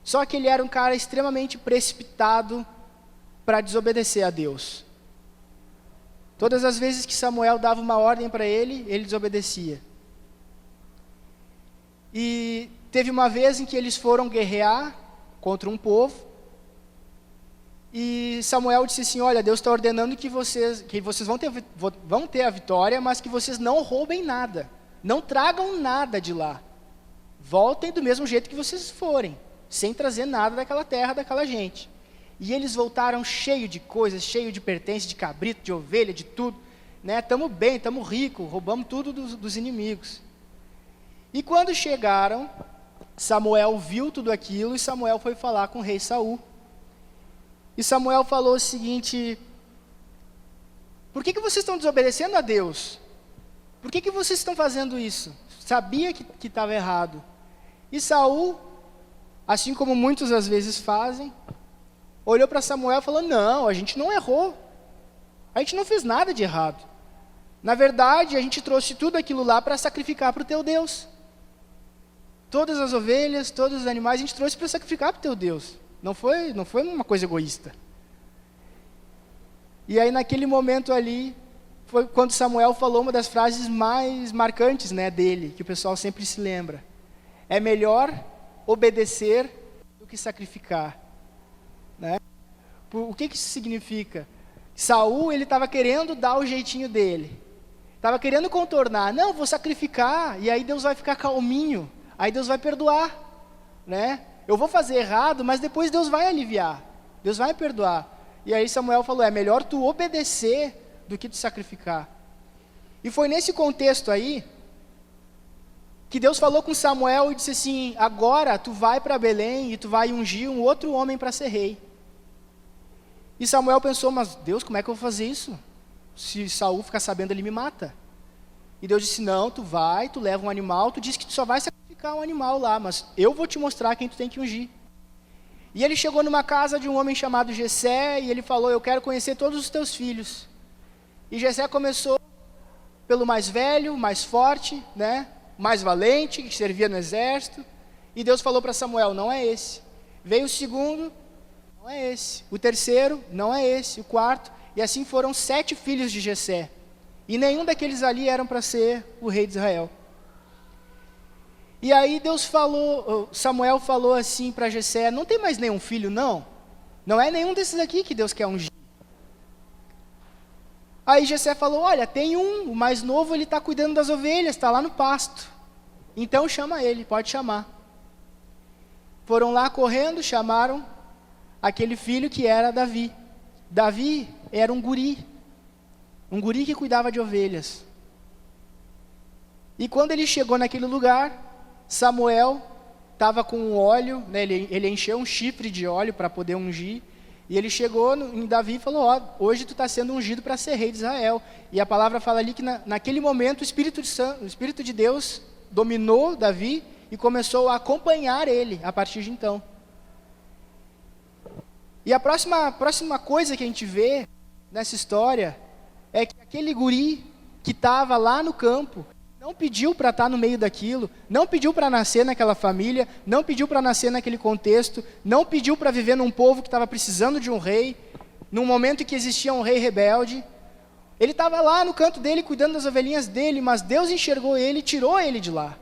Só que ele era um cara extremamente precipitado para desobedecer a Deus. Todas as vezes que Samuel dava uma ordem para ele, ele desobedecia. E teve uma vez em que eles foram guerrear contra um povo, e Samuel disse assim: olha, Deus está ordenando que vocês vão ter a vitória, mas que vocês não roubem nada, não tragam nada de lá, voltem do mesmo jeito que vocês forem, sem trazer nada daquela terra, daquela gente. E eles voltaram cheio de coisas, cheio de pertences, de cabrito, de ovelha, de tudo, né? Estamos bem, estamos ricos, roubamos tudo dos inimigos. E quando chegaram, Samuel viu tudo aquilo, e Samuel foi falar com o rei Saul. E Samuel falou o seguinte: por que vocês estão desobedecendo a Deus? Por que vocês estão fazendo isso? Sabia que estava errado. E Saul, assim como muitos às vezes fazem, olhou para Samuel e falou: não, a gente não errou, a gente não fez nada de errado. Na verdade, a gente trouxe tudo aquilo lá para sacrificar para o teu Deus. Todas as ovelhas, todos os animais, a gente trouxe para sacrificar para o teu Deus. Não foi uma coisa egoísta. E aí naquele momento ali, foi quando Samuel falou uma das frases mais marcantes, né, dele, que o pessoal sempre se lembra. É melhor obedecer do que sacrificar. Né? O que isso significa? Saul, ele estava querendo dar o jeitinho dele. Estava querendo contornar. Não, vou sacrificar, e aí Deus vai ficar calminho. Aí Deus vai perdoar, né? Eu vou fazer errado, mas depois Deus vai aliviar. Deus vai perdoar. E aí Samuel falou: é melhor tu obedecer do que tu sacrificar. E foi nesse contexto aí que Deus falou com Samuel e disse assim: agora tu vai para Belém e tu vai ungir um outro homem para ser rei. E Samuel pensou: mas Deus, como é que eu vou fazer isso? Se Saul ficar sabendo, ele me mata. E Deus disse: não, tu vai, tu leva um animal, tu diz que tu só vai sacrificar um animal lá, mas eu vou te mostrar quem tu tem que ungir. E ele chegou numa casa de um homem chamado Jessé, e ele falou: eu quero conhecer todos os teus filhos. E Jessé começou pelo mais velho, mais forte, né, mais valente, que servia no exército. E Deus falou para Samuel: não é esse. Veio o segundo, não é esse. O terceiro, não é esse. O quarto. E assim foram 7 filhos de Jessé. E nenhum daqueles ali eram para ser o rei de Israel. E aí Samuel falou assim para Jessé: não tem mais nenhum filho, não? Não é nenhum desses aqui que Deus quer ungir. Aí Jessé falou: olha, tem um, o mais novo, ele está cuidando das ovelhas, está lá no pasto. Então chama ele, pode chamar. Foram lá correndo, chamaram aquele filho que era Davi. Davi era um guri que cuidava de ovelhas. E quando ele chegou naquele lugar, Samuel estava com óleo, né, ele encheu um chifre de óleo para poder ungir, e ele chegou em Davi e falou, hoje tu está sendo ungido para ser rei de Israel. E a palavra fala ali que naquele momento o Espírito de Deus dominou Davi e começou a acompanhar ele a partir de então. E a próxima coisa que a gente vê nessa história é que aquele guri que estava lá no campo, não pediu para estar no meio daquilo, não pediu para nascer naquela família, não pediu para nascer naquele contexto, não pediu para viver num povo que estava precisando de um rei, num momento em que existia um rei rebelde. Ele estava lá no canto dele, cuidando das ovelhinhas dele, mas Deus enxergou ele e tirou ele de lá.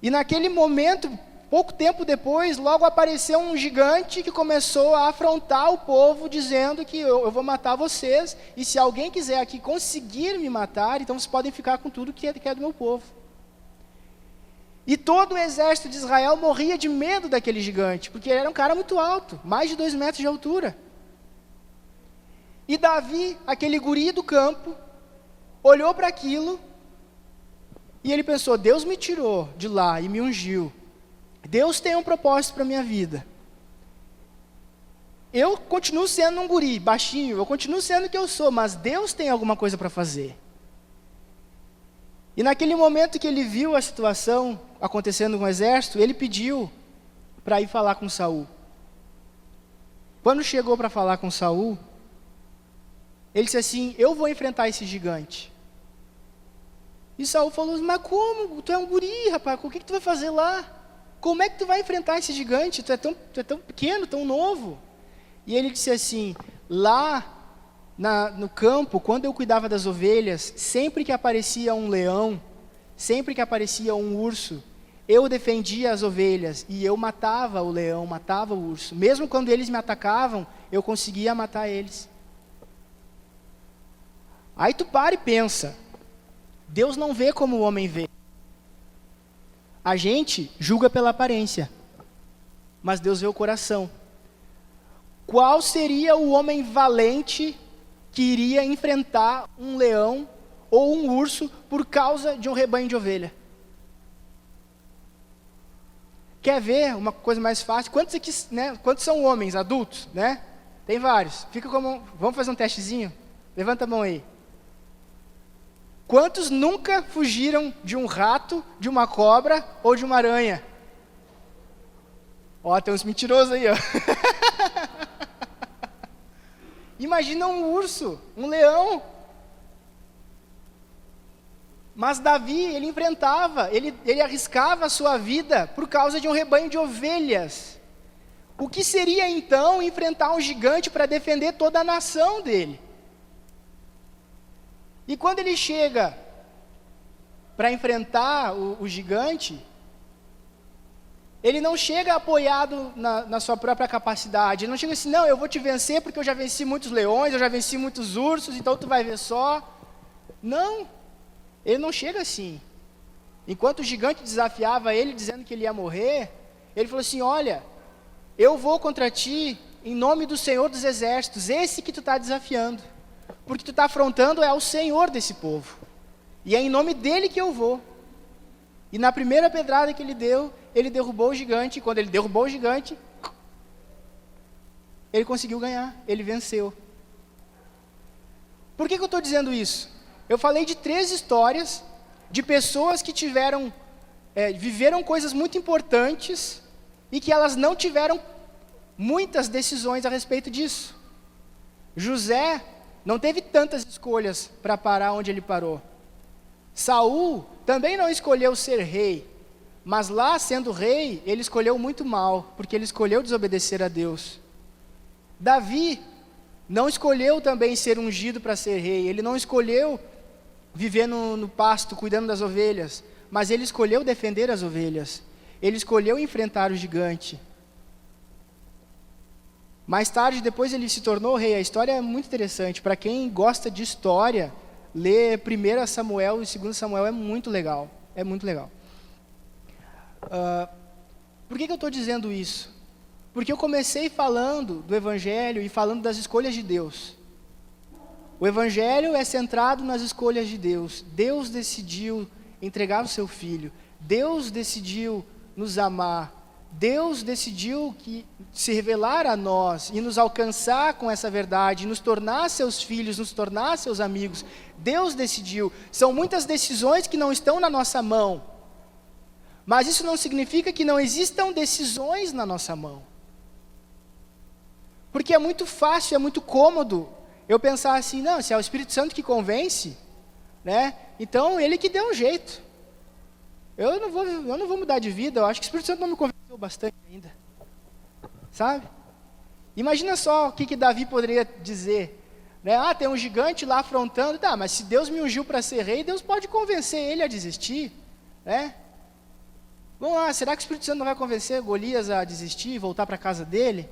E naquele momento, pouco tempo depois, logo apareceu um gigante que começou a afrontar o povo, dizendo que eu vou matar vocês, e se alguém quiser aqui conseguir me matar, então vocês podem ficar com tudo que é do meu povo. E todo o exército de Israel morria de medo daquele gigante, porque ele era um cara muito alto, mais de 2 metros de altura. E Davi, aquele guri do campo, olhou para aquilo, e ele pensou, Deus me tirou de lá e me ungiu. Deus tem um propósito para a minha vida. Eu continuo sendo um guri, baixinho, eu continuo sendo o que eu sou, mas Deus tem alguma coisa para fazer. E naquele momento que ele viu a situação acontecendo com o exército, ele pediu para ir falar com Saul. Quando chegou para falar com Saul, ele disse assim, eu vou enfrentar esse gigante. E Saul falou, mas como? Tu é um guri, rapaz, o que tu vai fazer lá? Como é que tu vai enfrentar esse gigante? Tu é tão pequeno, tão novo. E ele disse assim, lá no campo, quando eu cuidava das ovelhas, sempre que aparecia um leão, sempre que aparecia um urso, eu defendia as ovelhas e eu matava o leão, matava o urso. Mesmo quando eles me atacavam, eu conseguia matar eles. Aí tu para e pensa, Deus não vê como o homem vê. A gente julga pela aparência, mas Deus vê o coração. Qual seria o homem valente que iria enfrentar um leão ou um urso por causa de um rebanho de ovelha? Quer ver uma coisa mais fácil? Quantos aqui, né, quantos são homens adultos, né? Tem vários. Vamos fazer um testezinho? Levanta a mão aí. Quantos nunca fugiram de um rato, de uma cobra ou de uma aranha? Ó, tem uns mentirosos aí, ó. Imagina um urso, um leão. Mas Davi, ele enfrentava, ele arriscava a sua vida por causa de um rebanho de ovelhas. O que seria então enfrentar um gigante para defender toda a nação dele? E quando ele chega para enfrentar o gigante, ele não chega apoiado na sua própria capacidade. Ele não chega assim, não, eu vou te vencer porque eu já venci muitos leões, eu já venci muitos ursos, então tu vai ver só. Não, ele não chega assim. Enquanto o gigante desafiava ele, dizendo que ele ia morrer, ele falou assim, olha, eu vou contra ti em nome do Senhor dos Exércitos, esse que tu está desafiando. Porque tu está afrontando é o Senhor desse povo. E é em nome dele que eu vou. E na primeira pedrada que ele deu, ele derrubou o gigante. E quando ele derrubou o gigante, ele conseguiu ganhar, ele venceu. Por que eu estou dizendo isso? Eu falei de 3 histórias de pessoas que viveram coisas muito importantes e que elas não tiveram muitas decisões a respeito disso. José não teve tantas escolhas para parar onde ele parou. Saul também não escolheu ser rei, mas lá sendo rei, ele escolheu muito mal, porque ele escolheu desobedecer a Deus. Davi não escolheu também ser ungido para ser rei, ele não escolheu viver no pasto, cuidando das ovelhas, mas ele escolheu defender as ovelhas, ele escolheu enfrentar o gigante. Mais tarde, depois ele se tornou rei. A história é muito interessante. Para quem gosta de história, ler 1 Samuel e 2 Samuel é muito legal. É muito legal. Por que eu estou dizendo isso? Porque eu comecei falando do Evangelho e falando das escolhas de Deus. O Evangelho é centrado nas escolhas de Deus. Deus decidiu entregar o seu Filho. Deus decidiu nos amar. Deus decidiu se revelar a nós e nos alcançar com essa verdade, nos tornar seus filhos, nos tornar seus amigos. Deus decidiu. São muitas decisões que não estão na nossa mão. Mas isso não significa que não existam decisões na nossa mão. Porque é muito fácil, é muito cômodo eu pensar assim, não, se é o Espírito Santo que convence, né? Então ele que deu um jeito. Eu não vou mudar de vida, eu acho que o Espírito Santo não me convenceu bastante ainda. Sabe? Imagina só o que Davi poderia dizer. Né? Tem um gigante lá afrontando. Tá, mas se Deus me ungiu para ser rei, Deus pode convencer ele a desistir. Né? Vamos lá, será que o Espírito Santo não vai convencer Golias a desistir e voltar para a casa dele?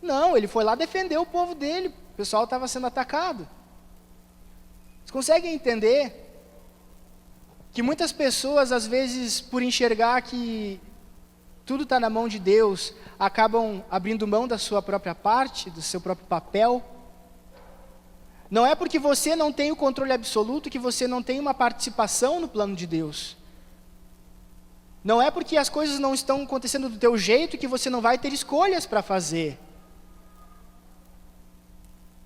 Não, ele foi lá defender o povo dele. O pessoal estava sendo atacado. Vocês conseguem entender que muitas pessoas, às vezes, por enxergar que tudo está na mão de Deus, acabam abrindo mão da sua própria parte, do seu próprio papel? Não é porque você não tem o controle absoluto que você não tem uma participação no plano de Deus. Não é porque as coisas não estão acontecendo do teu jeito que você não vai ter escolhas para fazer.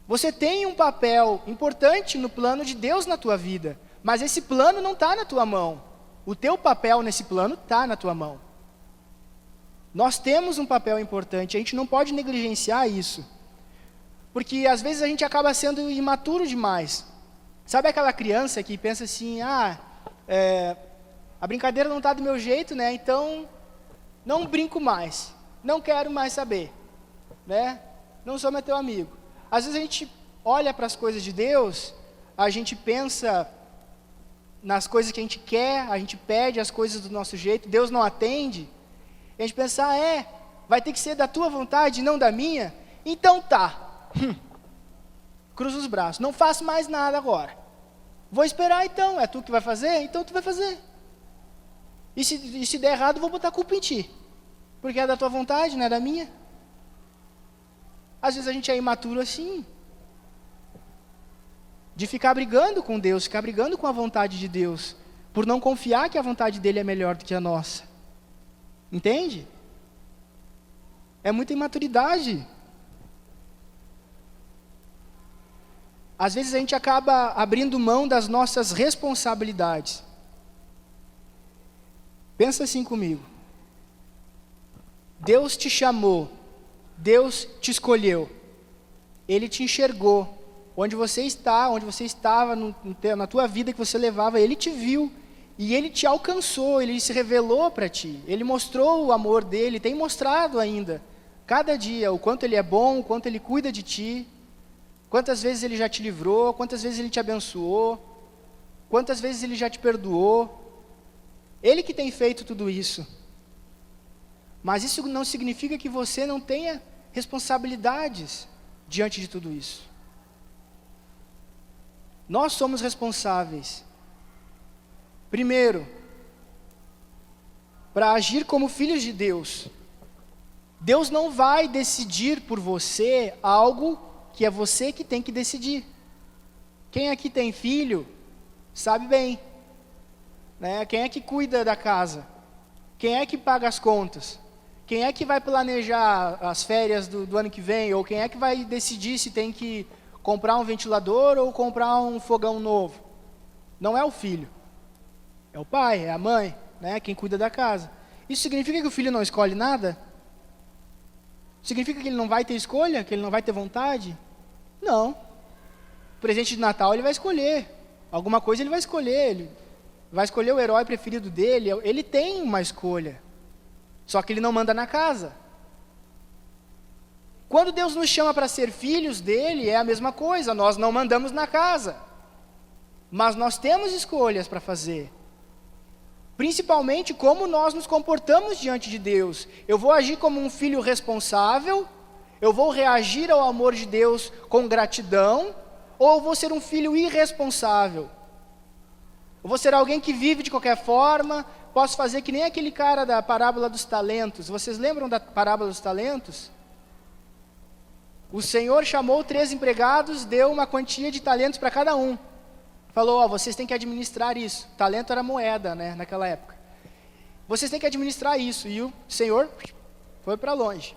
Você tem um papel importante no plano de Deus na tua vida, mas esse plano não está na tua mão. O teu papel nesse plano está na tua mão. Nós temos um papel importante, a gente não pode negligenciar isso. Porque às vezes a gente acaba sendo imaturo demais. Sabe aquela criança que pensa assim, a brincadeira não está do meu jeito, né? Então não brinco mais, não quero mais saber, né? Não sou mais teu amigo. Às vezes a gente olha para as coisas de Deus, a gente pensa nas coisas que a gente quer, a gente pede as coisas do nosso jeito, Deus não atende, e a gente pensa, vai ter que ser da tua vontade, não da minha, então tá, cruza os braços, não faço mais nada agora, vou esperar então, é tu que vai fazer? Então tu vai fazer, e se der errado, vou botar a culpa em ti, porque é da tua vontade, não é da minha. Às vezes a gente é imaturo assim, de ficar brigando com Deus, ficar brigando com a vontade de Deus, por não confiar que a vontade dele é melhor do que a nossa. Entende? É muita imaturidade. Às vezes a gente acaba abrindo mão das nossas responsabilidades. Pensa assim comigo. Deus te chamou, Deus te escolheu, Ele te enxergou. Onde você está, onde você estava, na tua vida que você levava, Ele te viu, e Ele te alcançou, Ele se revelou para ti, Ele mostrou o amor dEle, tem mostrado ainda, cada dia, o quanto Ele é bom, o quanto Ele cuida de ti, quantas vezes Ele já te livrou, quantas vezes Ele te abençoou, quantas vezes Ele já te perdoou, Ele que tem feito tudo isso. Mas isso não significa que você não tenha responsabilidades diante de tudo isso. Nós somos responsáveis, primeiro, para agir como filhos de Deus. Deus não vai decidir por você algo que é você que tem que decidir. Quem aqui tem filho, sabe bem, né? Quem é que cuida da casa? Quem é que paga as contas? Quem é que vai planejar as férias do ano que vem? Ou quem é que vai decidir se tem que comprar um ventilador ou comprar um fogão novo? Não é o filho, é o pai, é a mãe, né? Quem cuida da casa. Isso significa que o filho não escolhe nada? Significa que ele não vai ter escolha? Que ele não vai ter vontade? Não. O presente de Natal ele vai escolher, alguma coisa ele vai escolher, o herói preferido dele, ele tem uma escolha, só que ele não manda na casa. Quando Deus nos chama para ser filhos dele, é a mesma coisa, nós não mandamos na casa, mas nós temos escolhas para fazer, principalmente como nós nos comportamos diante de Deus. Eu vou agir como um filho responsável, eu vou reagir ao amor de Deus com gratidão, ou eu vou ser um filho irresponsável? Eu vou ser alguém que vive de qualquer forma, posso fazer que nem aquele cara da parábola dos talentos. Vocês lembram da parábola dos talentos? O Senhor chamou 3 empregados, deu uma quantia de talentos para cada um. Falou, vocês têm que administrar isso. Talento era moeda, né, naquela época. Vocês têm que administrar isso. E o Senhor foi para longe.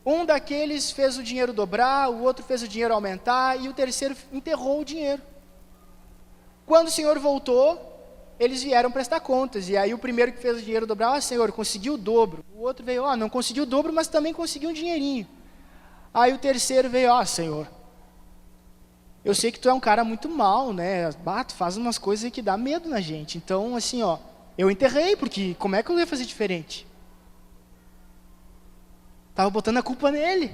Um daqueles fez o dinheiro dobrar, o outro fez o dinheiro aumentar, e o terceiro enterrou o dinheiro. Quando o Senhor voltou, eles vieram prestar contas. E aí o primeiro que fez o dinheiro dobrar, Senhor, conseguiu o dobro. O outro veio, não conseguiu o dobro, mas também conseguiu um dinheirinho. Aí o terceiro veio, Senhor, eu sei que tu é um cara muito mau, né? Tu faz umas coisas aí que dá medo na gente. Então, assim, eu enterrei, porque como é que eu ia fazer diferente? Estava botando a culpa nele,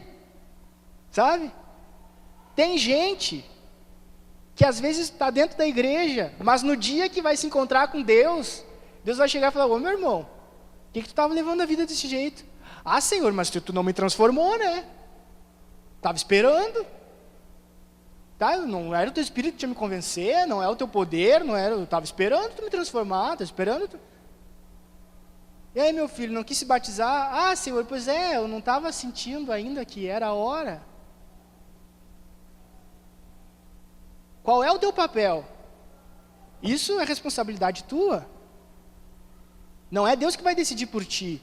sabe? Tem gente que às vezes está dentro da igreja, mas no dia que vai se encontrar com Deus, Deus vai chegar e falar, meu irmão, por que tu estava levando a vida desse jeito? Senhor, mas tu não me transformou, né? Estava esperando. Não era o teu espírito que tinha me convencer, não é o teu poder, eu estava esperando tu me transformar, estava esperando tu... E aí, meu filho, não quis se batizar? Senhor, pois eu não estava sentindo ainda que era a hora. Qual é o teu papel? Isso é responsabilidade tua. Não é Deus que vai decidir por ti.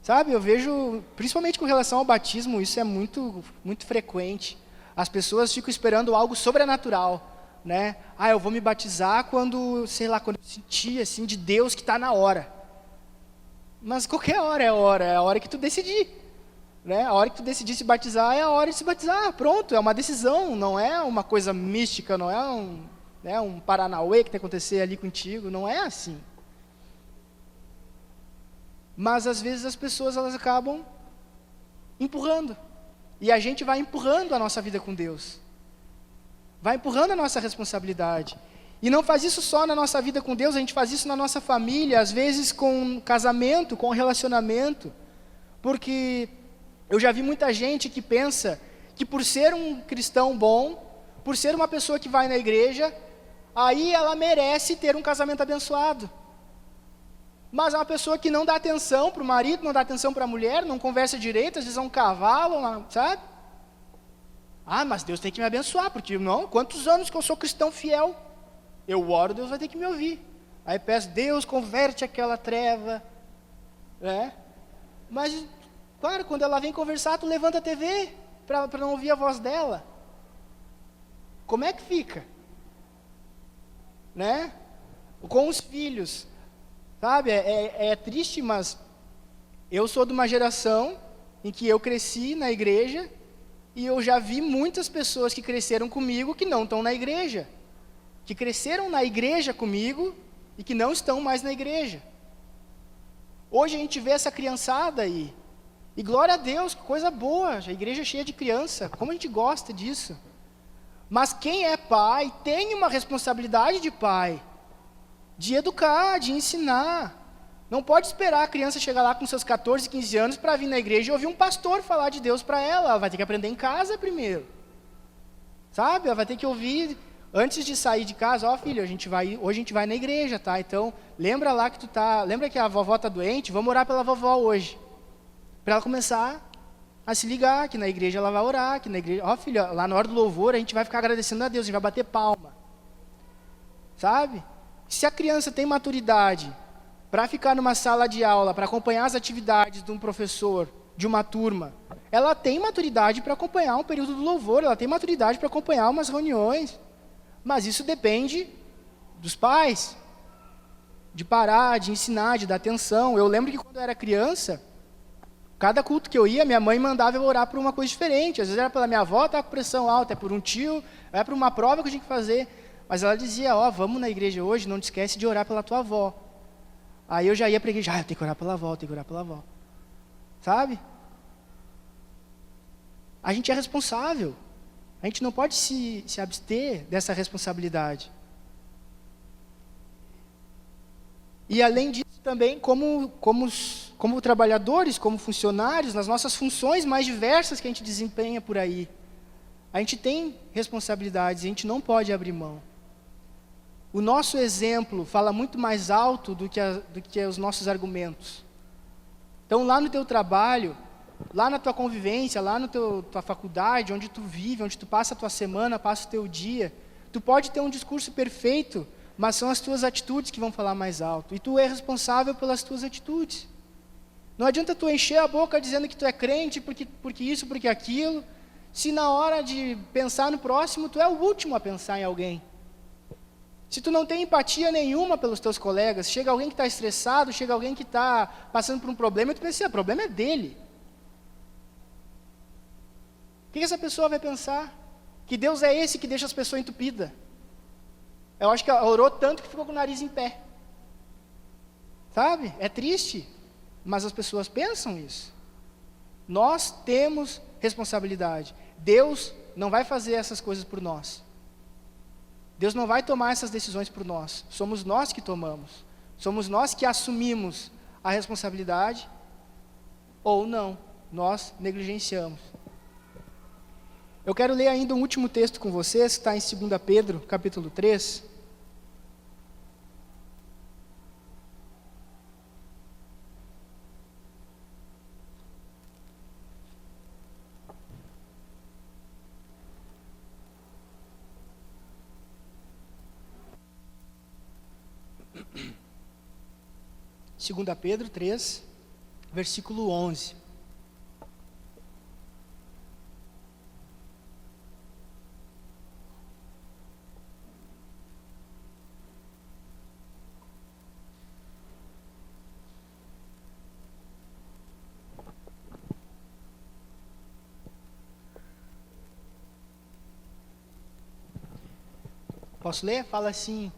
Sabe, eu vejo, principalmente com relação ao batismo, isso é muito, muito frequente. As pessoas ficam esperando algo sobrenatural, né? Eu vou me batizar quando, quando eu sentir, assim, de Deus que está na hora. Mas qualquer hora é a hora que tu decidir, né? A hora que tu decidir se batizar é a hora de se batizar, pronto, é uma decisão, não é uma coisa mística, não é um paranauê que tem que acontecer ali contigo, não é assim. Mas às vezes as pessoas elas acabam empurrando. E a gente vai empurrando a nossa vida com Deus. Vai empurrando a nossa responsabilidade. E não faz isso só na nossa vida com Deus, a gente faz isso na nossa família, às vezes com casamento, com relacionamento. Porque eu já vi muita gente que pensa que por ser um cristão bom, por ser uma pessoa que vai na igreja, aí ela merece ter um casamento abençoado. Mas é uma pessoa que não dá atenção para o marido, não dá atenção para a mulher, não conversa direito, às vezes é um cavalo, sabe? Mas Deus tem que me abençoar, porque quantos anos que eu sou cristão fiel? Eu oro, Deus vai ter que me ouvir. Aí peço, Deus converte aquela treva, né? Mas, claro, quando ela vem conversar, tu levanta a TV para não ouvir a voz dela. Como é que fica? Né? Com os filhos. Sabe, é triste, mas eu sou de uma geração em que eu cresci na igreja e eu já vi muitas pessoas que cresceram comigo que não estão na igreja, que cresceram na igreja comigo e que não estão mais na igreja. Hoje a gente vê essa criançada aí, e glória a Deus, que coisa boa, a igreja é cheia de criança, como a gente gosta disso. Mas quem é pai tem uma responsabilidade de pai, de educar, de ensinar. Não pode esperar a criança chegar lá com seus 14, 15 anos para vir na igreja e ouvir um pastor falar de Deus para ela. Ela vai ter que aprender em casa primeiro. Sabe? Ela vai ter que ouvir antes de sair de casa. Filho, hoje a gente vai na igreja, tá? Então, lembra lá que lembra que a vovó está doente? Vamos orar pela vovó hoje. Para ela começar a se ligar que na igreja ela vai orar, que na igreja, filho, lá na hora do louvor a gente vai ficar agradecendo a Deus, a gente vai bater palma. Sabe? Se a criança tem maturidade para ficar numa sala de aula, para acompanhar as atividades de um professor, de uma turma, ela tem maturidade para acompanhar um período do louvor, ela tem maturidade para acompanhar umas reuniões. Mas isso depende dos pais, de parar, de ensinar, de dar atenção. Eu lembro que quando eu era criança, cada culto que eu ia, minha mãe mandava eu orar por uma coisa diferente. Às vezes era pela minha avó, estava com pressão alta, é por um tio, é por uma prova que eu tinha que fazer. Mas ela dizia, vamos na igreja hoje, não te esquece de orar pela tua avó. Aí eu já ia para a igreja, eu tenho que orar pela avó, eu tenho que orar pela avó. Sabe? A gente é responsável. A gente não pode se abster dessa responsabilidade. E além disso também, como trabalhadores, como funcionários, nas nossas funções mais diversas que a gente desempenha por aí, a gente tem responsabilidades, a gente não pode abrir mão. o nosso exemplo fala muito mais alto do que os nossos argumentos. Então, lá no teu trabalho, lá na tua convivência, lá na tua faculdade, onde tu vive, onde tu passa a tua semana, passa o teu dia, tu pode ter um discurso perfeito, mas são as tuas atitudes que vão falar mais alto. E tu é responsável pelas tuas atitudes. Não adianta tu encher a boca dizendo que tu é crente, porque isso, porque aquilo, se na hora de pensar no próximo, tu é o último a pensar em alguém. Se tu não tem empatia nenhuma pelos teus colegas, chega alguém que está estressado, chega alguém que está passando por um problema, e tu pensa, o problema é dele. O que essa pessoa vai pensar? Que Deus é esse que deixa as pessoas entupidas. Eu acho que ela orou tanto que ficou com o nariz em pé. Sabe? É triste, mas as pessoas pensam isso. Nós temos responsabilidade. Deus não vai fazer essas coisas por nós. Deus não vai tomar essas decisões por nós. Somos nós que tomamos. Somos nós que assumimos a responsabilidade ou não. Nós negligenciamos. Eu quero ler ainda um último texto com vocês, que está em 2 Pedro, capítulo 3. Segunda Pedro 3, versículo 11. Posso ler? Fala assim.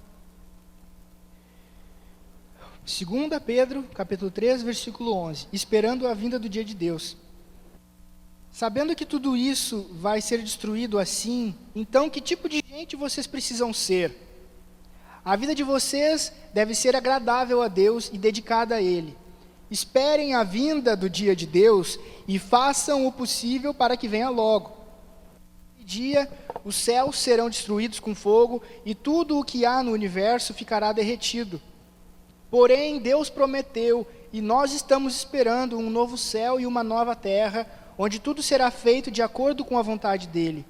2 Pedro, capítulo 3, versículo 11. Esperando a vinda do dia de Deus. Sabendo que tudo isso vai ser destruído assim, então que tipo de gente vocês precisam ser? A vida de vocês deve ser agradável a Deus e dedicada a Ele. Esperem a vinda do dia de Deus e façam o possível para que venha logo. Naquele dia, os céus serão destruídos com fogo e tudo o que há no universo ficará derretido. Porém, Deus prometeu, e nós estamos esperando um novo céu e uma nova terra, onde tudo será feito de acordo com a vontade dEle.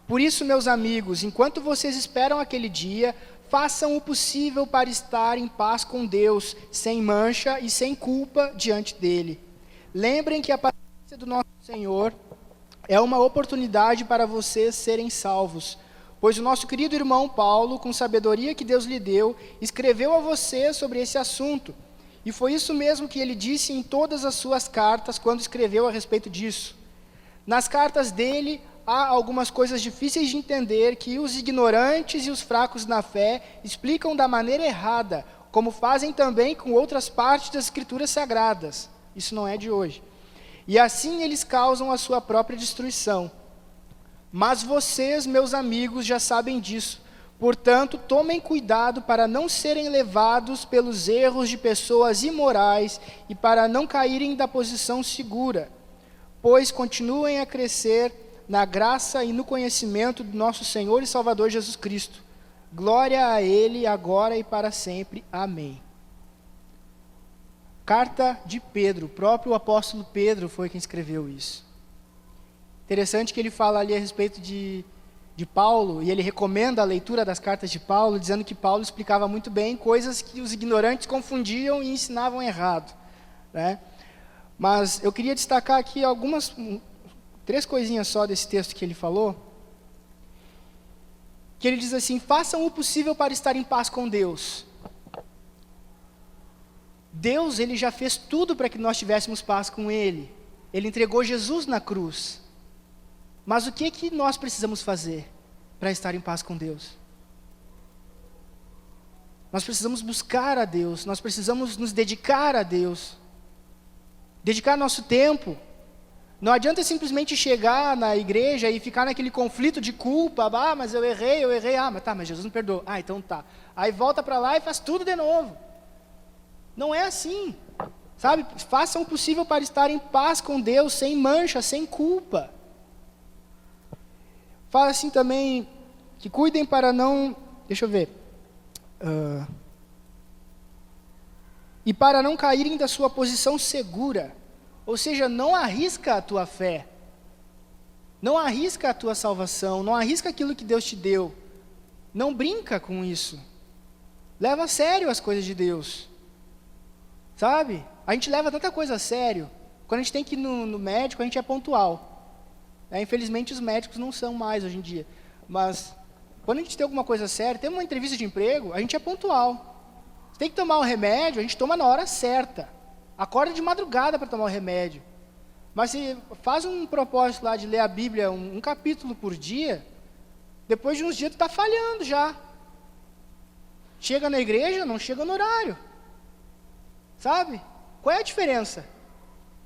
Por isso, meus amigos, enquanto vocês esperam aquele dia, façam o possível para estar em paz com Deus, sem mancha e sem culpa diante dEle. Lembrem que a paciência do nosso Senhor é uma oportunidade para vocês serem salvos. Pois o nosso querido irmão Paulo, com sabedoria que Deus lhe deu, escreveu a você sobre esse assunto. E foi isso mesmo que ele disse em todas as suas cartas, quando escreveu a respeito disso. Nas cartas dele, há algumas coisas difíceis de entender, que os ignorantes e os fracos na fé explicam da maneira errada, como fazem também com outras partes das Escrituras Sagradas. Isso não é de hoje. E assim eles causam a sua própria destruição. Mas vocês, meus amigos, já sabem disso. Portanto, tomem cuidado para não serem levados pelos erros de pessoas imorais e para não caírem da posição segura, pois continuem a crescer na graça e no conhecimento do nosso Senhor e Salvador Jesus Cristo. Glória a Ele, agora e para sempre. Amém. Carta de Pedro, o próprio apóstolo Pedro foi quem escreveu isso. Interessante que ele fala ali a respeito de Paulo, e ele recomenda a leitura das cartas de Paulo, dizendo que Paulo explicava muito bem coisas que os ignorantes confundiam e ensinavam errado, né? Mas eu queria destacar aqui três coisinhas só desse texto que ele falou, que ele diz assim: façam o possível para estar em paz com Deus. Deus, Ele já fez tudo para que nós tivéssemos paz com Ele. Ele entregou Jesus na cruz. Mas o que nós precisamos fazer para estar em paz com Deus? Nós precisamos buscar a Deus, nós precisamos nos dedicar a Deus. Dedicar nosso tempo. Não adianta simplesmente chegar na igreja e ficar naquele conflito de culpa. Ah, mas eu errei, mas Jesus me perdoou. Ah, então tá. Aí volta para lá e faz tudo de novo. Não é assim, sabe? Façam o possível para estar em paz com Deus, sem mancha, sem culpa. Fala assim também, que cuidem para não... Deixa eu ver. E para não caírem da sua posição segura, ou seja, não arrisca a tua fé, não arrisca a tua salvação, não arrisca aquilo que Deus te deu, não brinca com isso, leva a sério as coisas de Deus, sabe? A gente leva tanta coisa a sério, quando a gente tem que ir no médico, a gente é pontual, infelizmente os médicos não são mais hoje em dia, mas quando a gente tem alguma coisa séria, tem uma entrevista de emprego, a gente é pontual. Você tem que tomar um remédio, a gente toma na hora certa. Acorda de madrugada para tomar o remédio. Mas se faz um propósito lá de ler a Bíblia, um capítulo por dia, depois de uns dias tu está falhando já. Chega na igreja, não chega no horário. Sabe? Qual é a diferença?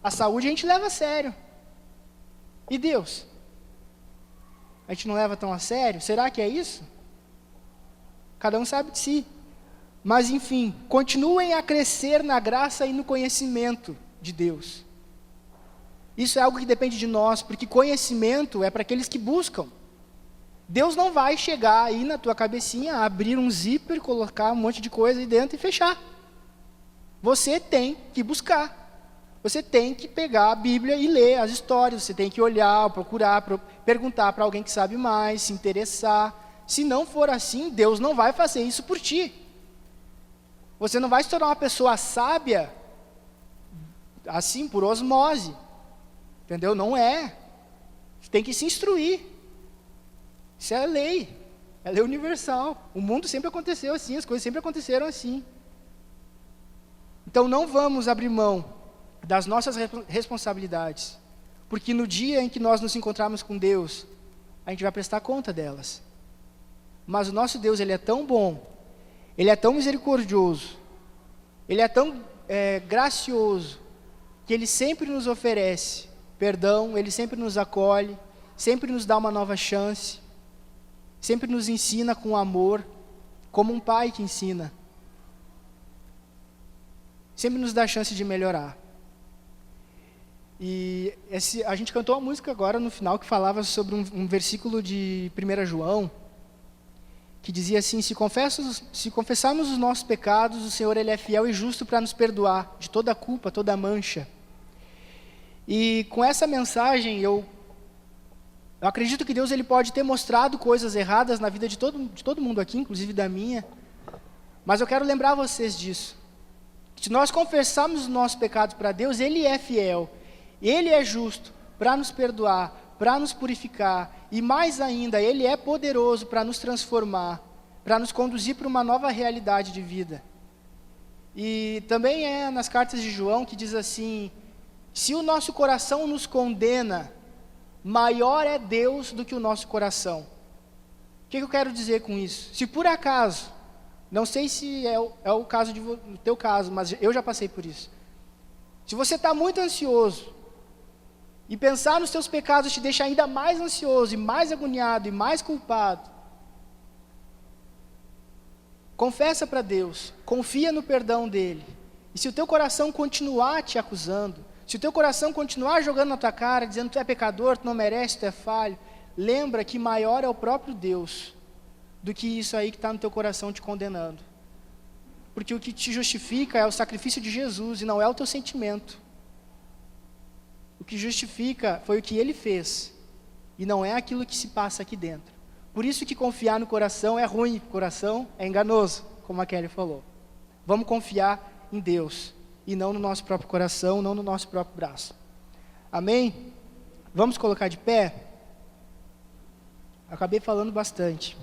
A saúde a gente leva a sério. E Deus? A gente não leva tão a sério? Será que é isso? Cada um sabe de si. Mas enfim, continuem a crescer na graça e no conhecimento de Deus. Isso é algo que depende de nós, porque conhecimento é para aqueles que buscam. Deus não vai chegar aí na tua cabecinha, abrir um zíper, colocar um monte de coisa aí dentro e fechar. Você tem que buscar. Você tem que pegar a Bíblia e ler as histórias. Você tem que olhar, procurar, perguntar para alguém que sabe mais, se interessar. Se não for assim, Deus não vai fazer isso por ti. Você não vai se tornar uma pessoa sábia assim, por osmose. Entendeu? Não é. Você tem que se instruir. Isso é lei. É lei universal. O mundo sempre aconteceu assim, as coisas sempre aconteceram assim. Então não vamos abrir mão das nossas responsabilidades. Porque no dia em que nós nos encontrarmos com Deus, a gente vai prestar conta delas. Mas o nosso Deus, Ele é tão bom, Ele é tão misericordioso, Ele é tão gracioso, que Ele sempre nos oferece perdão, Ele sempre nos acolhe, sempre nos dá uma nova chance, sempre nos ensina com amor, como um pai que ensina. Sempre nos dá a chance de melhorar. E a gente cantou uma música agora no final que falava sobre um versículo de 1 João, que dizia assim: se confessarmos os nossos pecados, o Senhor Ele é fiel e justo para nos perdoar de toda a culpa, toda a mancha. E com essa mensagem, eu acredito que Deus Ele pode ter mostrado coisas erradas na vida de todo mundo aqui, inclusive da minha, mas eu quero lembrar vocês disso. Se nós confessarmos os nossos pecados para Deus, Ele é fiel, Ele é justo para nos perdoar, para nos purificar, e mais ainda, Ele é poderoso para nos transformar, para nos conduzir para uma nova realidade de vida. E também é nas cartas de João que diz assim: se o nosso coração nos condena, maior é Deus do que o nosso coração. O que eu quero dizer com isso? Se por acaso, não sei se é o caso no teu caso, mas eu já passei por isso. Se você está muito ansioso, e pensar nos teus pecados te deixa ainda mais ansioso, e mais agoniado, e mais culpado, confessa para Deus, confia no perdão dEle. E se o teu coração continuar te acusando, se o teu coração continuar jogando na tua cara, dizendo que tu é pecador, tu não merece, tu é falho, lembra que maior é o próprio Deus do que isso aí que está no teu coração te condenando. Porque o que te justifica é o sacrifício de Jesus e não é o teu sentimento. O que justifica foi o que Ele fez e não é aquilo que se passa aqui dentro. Por isso que confiar no coração é ruim, o coração é enganoso, como a Kelly falou. Vamos confiar em Deus e não no nosso próprio coração, não no nosso próprio braço. Amém? Vamos colocar de pé? Acabei falando bastante.